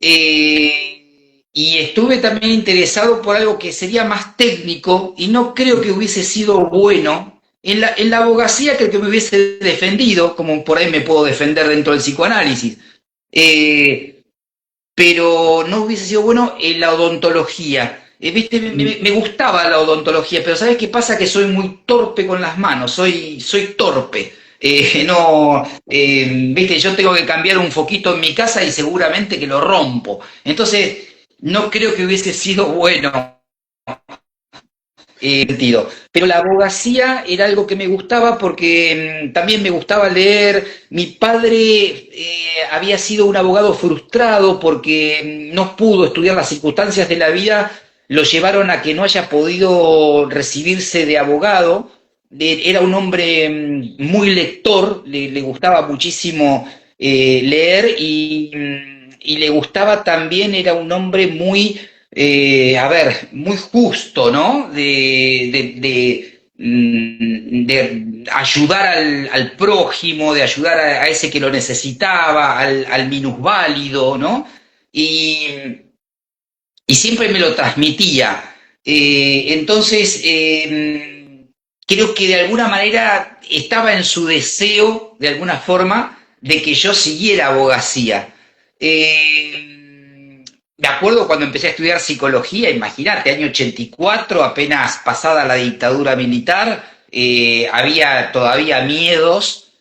y estuve también interesado por algo que sería más técnico y no creo que hubiese sido bueno. En la abogacía creo que me hubiese defendido, como por ahí me puedo defender dentro del psicoanálisis. Eh, pero no hubiese sido bueno en la odontología. ¿Viste? Me gustaba la odontología, pero ¿sabes qué pasa? Que soy muy torpe con las manos, soy torpe. No, viste, yo tengo que cambiar un foquito en mi casa y seguramente que lo rompo. Entonces, no creo que hubiese sido bueno sentido. Pero la abogacía era algo que me gustaba porque también me gustaba leer. Mi padre había sido un abogado frustrado porque no pudo estudiar, las circunstancias de la vida lo llevaron a que no haya podido recibirse de abogado. Era un hombre muy lector, le gustaba muchísimo leer y le gustaba también, era un hombre muy muy justo, ¿no? De ayudar al prójimo, de ayudar a ese que lo necesitaba, al minusválido, ¿no? Y, y siempre me lo transmitía. Entonces, creo que de alguna manera estaba en su deseo, de alguna forma, de que yo siguiera abogacía. Me acuerdo cuando empecé a estudiar psicología, imagínate, año 84, apenas pasada la dictadura militar, había todavía miedos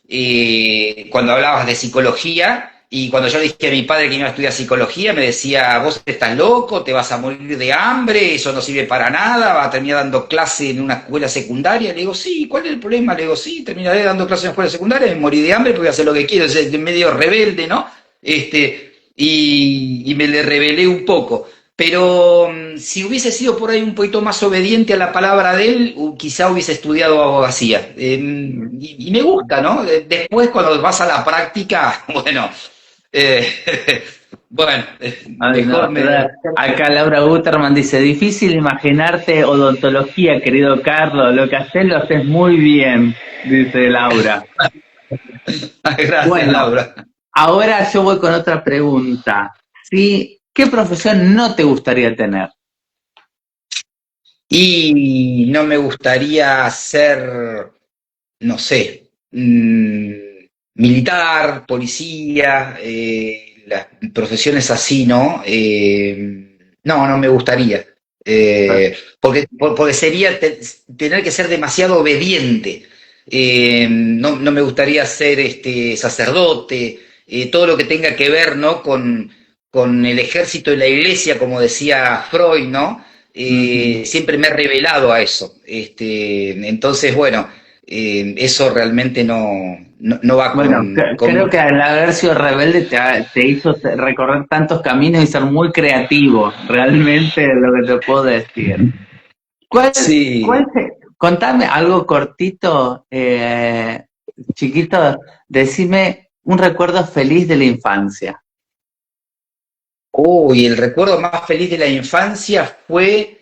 cuando hablabas de psicología, y cuando yo le dije a mi padre que iba a estudiar psicología, me decía, vos estás loco, te vas a morir de hambre, eso no sirve para nada, vas a terminar dando clase en una escuela secundaria. Le digo, sí, ¿cuál es el problema? Le digo, sí, terminaré dando clase en una escuela secundaria, me morí de hambre porque voy a hacer lo que quiero, es medio rebelde, ¿no? Y me le rebelé un poco. Pero si hubiese sido por ahí un poquito más obediente a la palabra de él, quizá hubiese estudiado abogacía. Y me gusta, ¿no? Después, cuando vas a la práctica, bueno, bueno, Ay, mejor no, me... acá Laura Guterman dice, difícil imaginarte odontología, querido Carlos, lo que haces lo haces muy bien, dice Laura. Gracias, Bueno, Laura. ahora yo voy con otra pregunta. ¿Sí? ¿Qué profesión no te gustaría tener? Y no me gustaría ser, no sé, militar, policía, las profesiones así, ¿no? No, no me gustaría. Porque sería tener que ser demasiado obediente. No me gustaría ser sacerdote, todo lo que tenga que ver, ¿no? Con el ejército y la iglesia, como decía Freud, ¿no? Ujú. Siempre me he revelado a eso. Entonces, bueno, eso realmente no va Bueno, creo conmigo. que al haber sido rebelde te hizo recorrer tantos caminos y ser muy creativo, realmente es lo que te puedo decir. Sí, Contame algo cortito, chiquito, decime un recuerdo feliz de la infancia. Uy, el recuerdo más feliz de la infancia fue,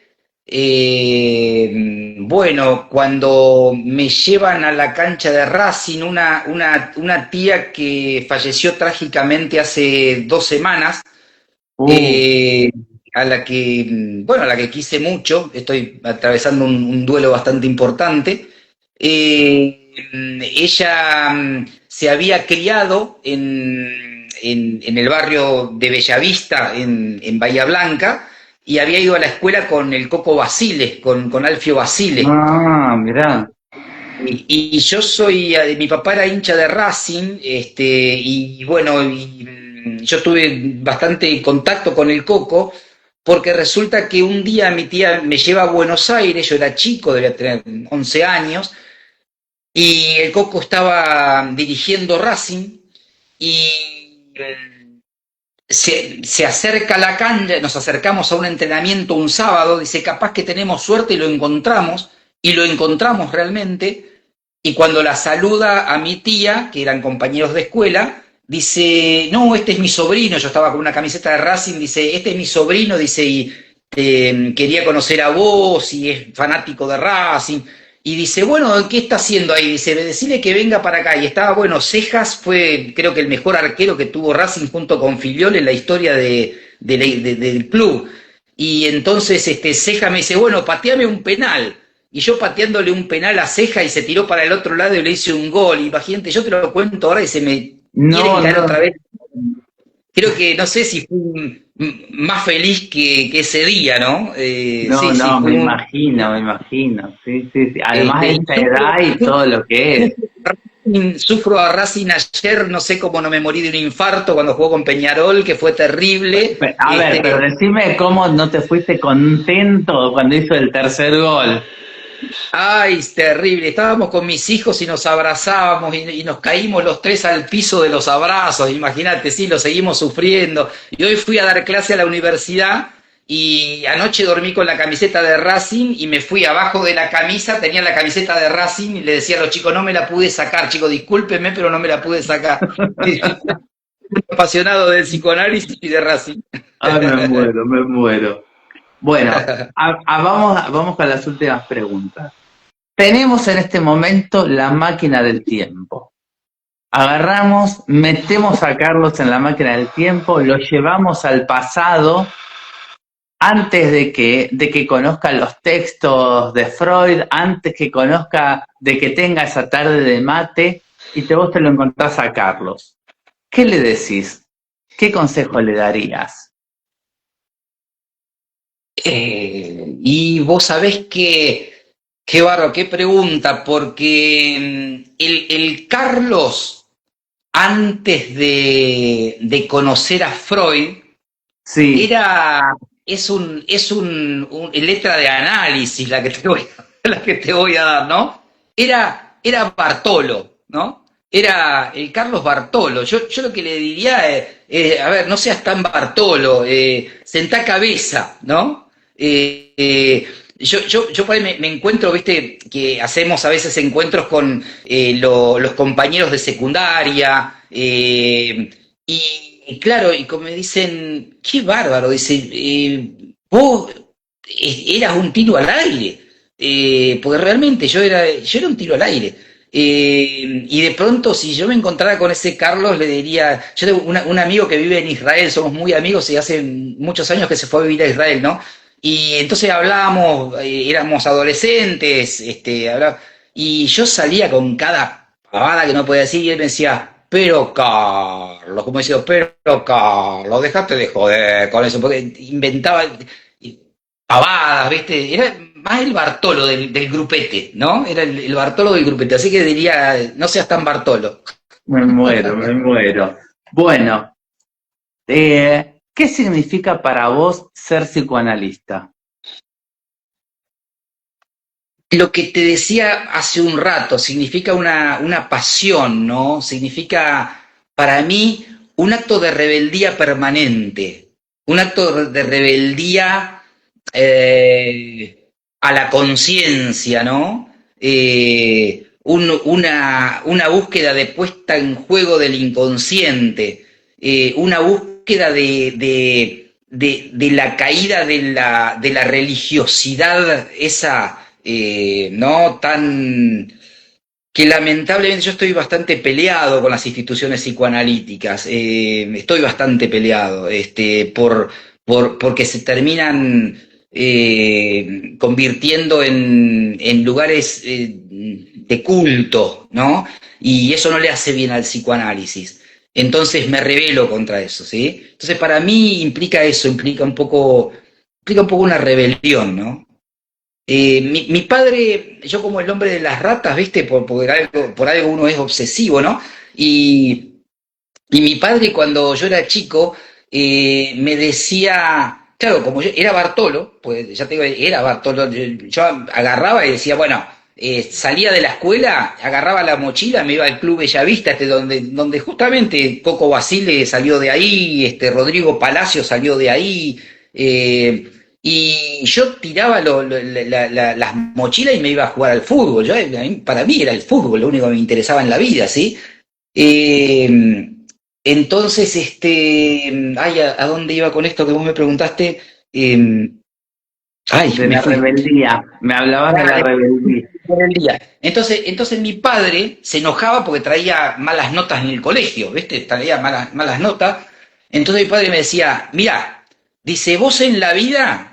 bueno, cuando me llevan a la cancha de Racing, una tía que falleció trágicamente hace 2 semanas, Uh, eh, a la que quise mucho. Estoy atravesando un duelo bastante importante. Ella se había criado en el barrio de Bellavista, en Bahía Blanca, y había ido a la escuela con el Coco Basile, con Alfio Basile. ah, mirá. Y yo soy, mi papá era hincha de Racing, y bueno, yo tuve bastante contacto con el Coco, porque resulta que un día mi tía me lleva a Buenos Aires, yo era chico, debía tener 11 años, y el Coco estaba dirigiendo Racing, y se acerca a la cancha, nos acercamos a un entrenamiento un sábado, dice, capaz que tenemos suerte y lo encontramos realmente, y cuando la saluda a mi tía, que eran compañeros de escuela, dice, no, este es mi sobrino, yo estaba con una camiseta de Racing, dice, este es mi sobrino, dice, y quería conocer a vos, y es fanático de Racing, y dice, bueno, ¿qué está haciendo ahí? Dice, decirle que venga para acá. Y estaba, bueno, Cejas fue, creo que el mejor arquero que tuvo Racing junto con Filiol en la historia del club. Y entonces Cejas me dice, bueno, pateame un penal. Y yo pateándole un penal a Ceja y se tiró para el otro lado y le hice un gol. Imagínate, yo te lo cuento ahora y se me quiere No, caer otra no, vez. Creo que no sé si fui más feliz que ese día, ¿no? no, Sí, sí, no, fue me imagino, sí, sí, sí. Además de y esta edad y todo lo que es. sufro a Racing ayer, no sé cómo no me morí de un infarto cuando jugó con Peñarol, que fue terrible. A ver, pero decime cómo no te fuiste contento cuando hizo el tercer gol. Ay, es terrible. Estábamos con mis hijos y nos abrazábamos y nos caímos los tres al piso de los abrazos. Imagínate, sí, lo seguimos sufriendo. Y hoy fui a dar clase a la universidad y anoche dormí con la camiseta de Racing y me fui abajo de la camisa, tenía la camiseta de Racing y le decía a los chicos, no me la pude sacar, chicos, discúlpenme, pero no me la pude sacar. Apasionado del psicoanálisis y de Racing. Ay, me muero. Bueno, vamos con las últimas preguntas. Tenemos en este momento la máquina del tiempo. Agarramos, metemos a Carlos en la máquina del tiempo, lo llevamos al pasado antes de que conozca los textos de Freud, antes que conozca, de que tenga esa tarde de mate, y vos te lo encontrás a Carlos. ¿Qué le decís? ¿Qué consejo le darías? Y vos sabés qué barro, qué pregunta, porque el Carlos, antes de conocer a Freud, Sí, era, es letra de análisis la que te voy, la que te voy a dar, ¿no? Era Bartolo, ¿no? Era el Carlos Bartolo. Yo lo que le diría es, a ver, no seas tan Bartolo, sentá cabeza, ¿no? Yo por ahí me encuentro, viste, que hacemos a veces encuentros con los compañeros de secundaria, y claro, y como me dicen, qué bárbaro, dice, vos eras un tiro al aire, porque realmente yo era un tiro al aire. Y de pronto, si yo me encontrara con ese Carlos, le diría, yo tengo un amigo que vive en Israel, somos muy amigos y hace muchos años que se fue a vivir a Israel, ¿no? Y entonces hablábamos, éramos adolescentes, y yo salía con cada pavada que no podía decir y él me decía, pero Carlos, como decía, pero Carlos, dejate de joder con eso, porque inventaba pavadas, ¿viste? Era más el Bartolo del grupete, ¿no? Era el Bartolo del grupete, así que diría, no seas tan Bartolo. me muero, me muero. Bueno, ¿qué significa para vos ser psicoanalista? Lo que te decía hace un rato, significa una pasión, ¿no? Significa, para mí, un acto de rebeldía permanente, un acto de rebeldía a la conciencia, ¿no? una búsqueda de puesta en juego del inconsciente, una búsqueda de la caída de la religiosidad esa, ¿no? Tan que lamentablemente yo estoy bastante peleado con las instituciones psicoanalíticas, estoy bastante peleado, porque se terminan convirtiendo en lugares de culto, ¿no? Y eso no le hace bien al psicoanálisis. Entonces me rebelo contra eso, ¿sí? Entonces para mí implica eso, implica un poco una rebelión, ¿no? Mi padre, yo como el hombre de las ratas, ¿viste? Por algo uno es obsesivo, ¿no? Y mi padre cuando yo era chico me decía, claro, como yo era Bartolo, pues ya te digo, era Bartolo, yo agarraba y decía, bueno, salía de la escuela, agarraba la mochila, me iba al Club Bellavista, donde justamente Coco Basile salió de ahí, Rodrigo Palacio salió de ahí, y yo tiraba las mochilas y me iba a jugar al fútbol. Para mí era el fútbol lo único que me interesaba en la vida, ¿sí? Eh, entonces, ay, ¿a dónde iba con esto que vos me preguntaste? Ay, De me la fui. rebeldía, me hablabas de la rebeldía. Entonces mi padre se enojaba porque traía malas notas en el colegio, ¿viste? Traía malas notas. Entonces mi padre me decía, mira, dice, vos en la vida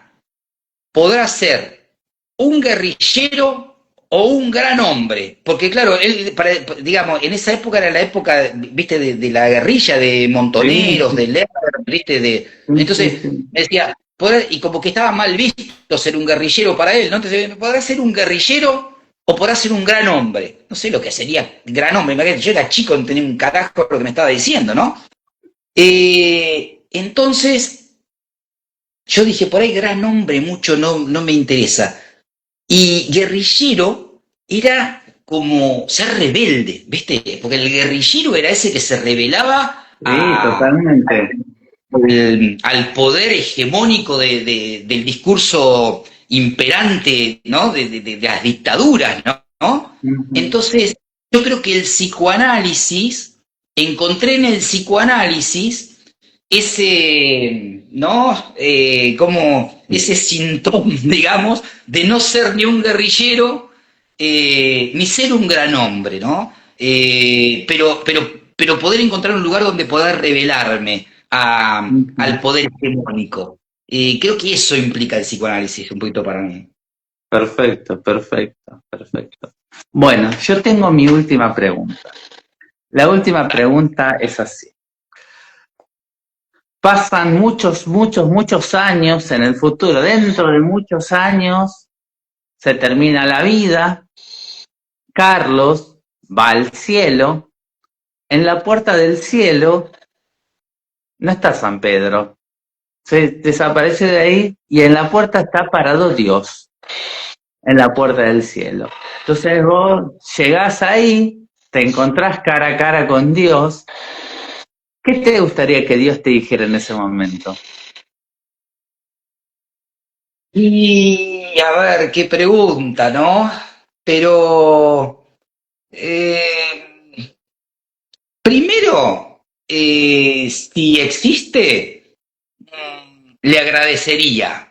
podrás ser un guerrillero o un gran hombre, porque claro, digamos, en esa época era la época, viste, de la guerrilla, de Sí, montoneros, de Lerner, viste, sí, sí, entonces sí. me decía, y como que estaba mal visto ser un guerrillero para él, ¿no? Entonces, ¿podrás ser un guerrillero o podrás ser un gran hombre? No sé lo que sería gran hombre, imagínate, yo era chico, no tenía un carajo lo que me estaba diciendo, ¿no? Entonces, yo dije, por ahí gran hombre mucho no me interesa. Y guerrillero era como ser rebelde, ¿viste? Porque el guerrillero era ese que se rebelaba Sí, totalmente. al poder hegemónico del discurso imperante, ¿no? De las dictaduras, ¿no? Ujú. Entonces, yo creo que el psicoanálisis, encontré en el psicoanálisis ese, ¿no? Como ese síntoma, digamos, de no ser ni un guerrillero, ni ser un gran hombre, ¿no? Pero poder encontrar un lugar donde poder revelarme al Ujú. poder hegemónico. Creo que eso implica el psicoanálisis un poquito para mí. Perfecto, perfecto, perfecto. Bueno, yo tengo mi última pregunta. La última pregunta es así. Pasan muchos, muchos, muchos años en el futuro. Dentro de muchos años se termina la vida. Carlos va al cielo. En la puerta del cielo no está San Pedro. Se desaparece de ahí y en la puerta está parado Dios. En la puerta del cielo. Entonces vos llegás ahí, te encontrás cara a cara con Dios. ¿Qué te gustaría que Dios te dijera en ese momento? Y a ver, qué pregunta, ¿no? Pero primero, si existe, le agradecería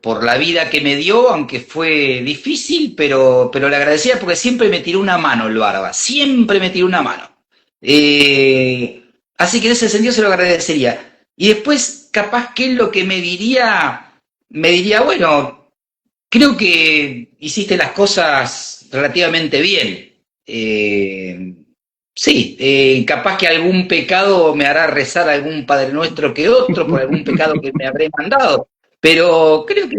por la vida que me dio, aunque fue difícil, pero le agradecería porque siempre me tiró una mano el Barba, siempre me tiró una mano. Eh, Así que en ese sentido se lo agradecería. Y después, capaz que él lo que me diría, bueno, creo que hiciste las cosas relativamente bien. Sí, capaz que algún pecado me hará rezar algún Padre Nuestro que otro por algún pecado que me habré mandado, pero creo que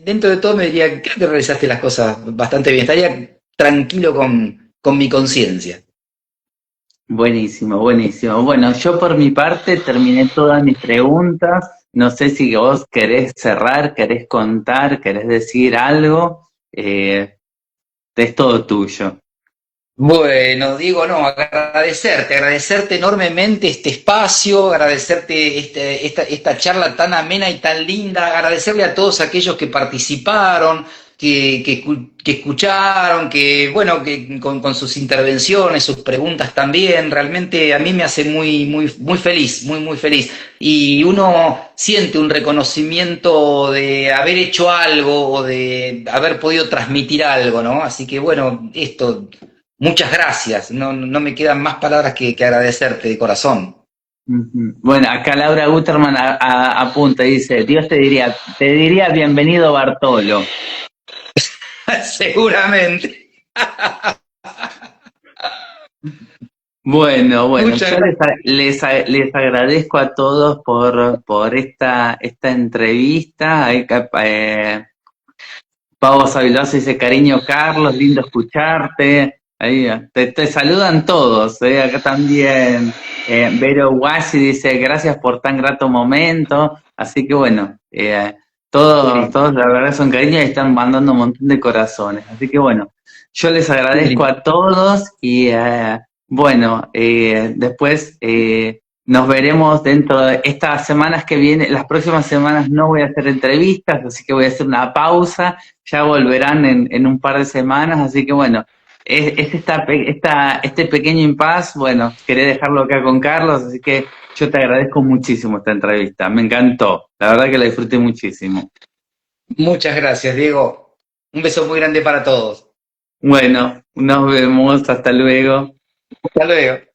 dentro de todo me diría, creo que realizaste las cosas bastante bien, estaría tranquilo con mi conciencia. Buenísimo, buenísimo. Bueno, yo por mi parte terminé todas mis preguntas. No sé si vos querés cerrar, querés contar, querés decir algo. Es todo tuyo. Bueno, Diego, no, agradecerte enormemente este espacio, agradecerte esta charla tan amena y tan linda, agradecerle a todos aquellos que participaron. que escucharon, que bueno, que con sus intervenciones, sus preguntas también, realmente a mí me hace muy feliz, muy feliz. Y uno siente un reconocimiento de haber hecho algo o de haber podido transmitir algo, ¿no? Así que bueno, esto, muchas gracias. No me quedan más palabras que agradecerte de corazón. Ujú. Bueno, acá Laura Guterman apunta y dice, Dios te diría bienvenido Bartolo. Seguramente. Bueno, Muchas yo gracias. les agradezco a todos por esta entrevista. Pavo Sabiloso dice, cariño Carlos, lindo escucharte. Ahí, te saludan todos, acá también. Vero Guasi dice, gracias por tan grato momento. Así que bueno, Qué todos la verdad son cariños y están mandando un montón de corazones. Así que bueno, yo les agradezco lindo. a todos y bueno, después nos veremos dentro de estas semanas que vienen. Las próximas semanas no voy a hacer entrevistas, así que voy a hacer una pausa, ya volverán en un par de semanas, así que bueno, este pequeño impasse, bueno, quería dejarlo acá con Carlos, así que yo te agradezco muchísimo esta entrevista, me encantó, la verdad que la disfruté muchísimo. Muchas gracias, Diego. Un beso muy grande para todos. Bueno, nos vemos, hasta luego. Hasta luego.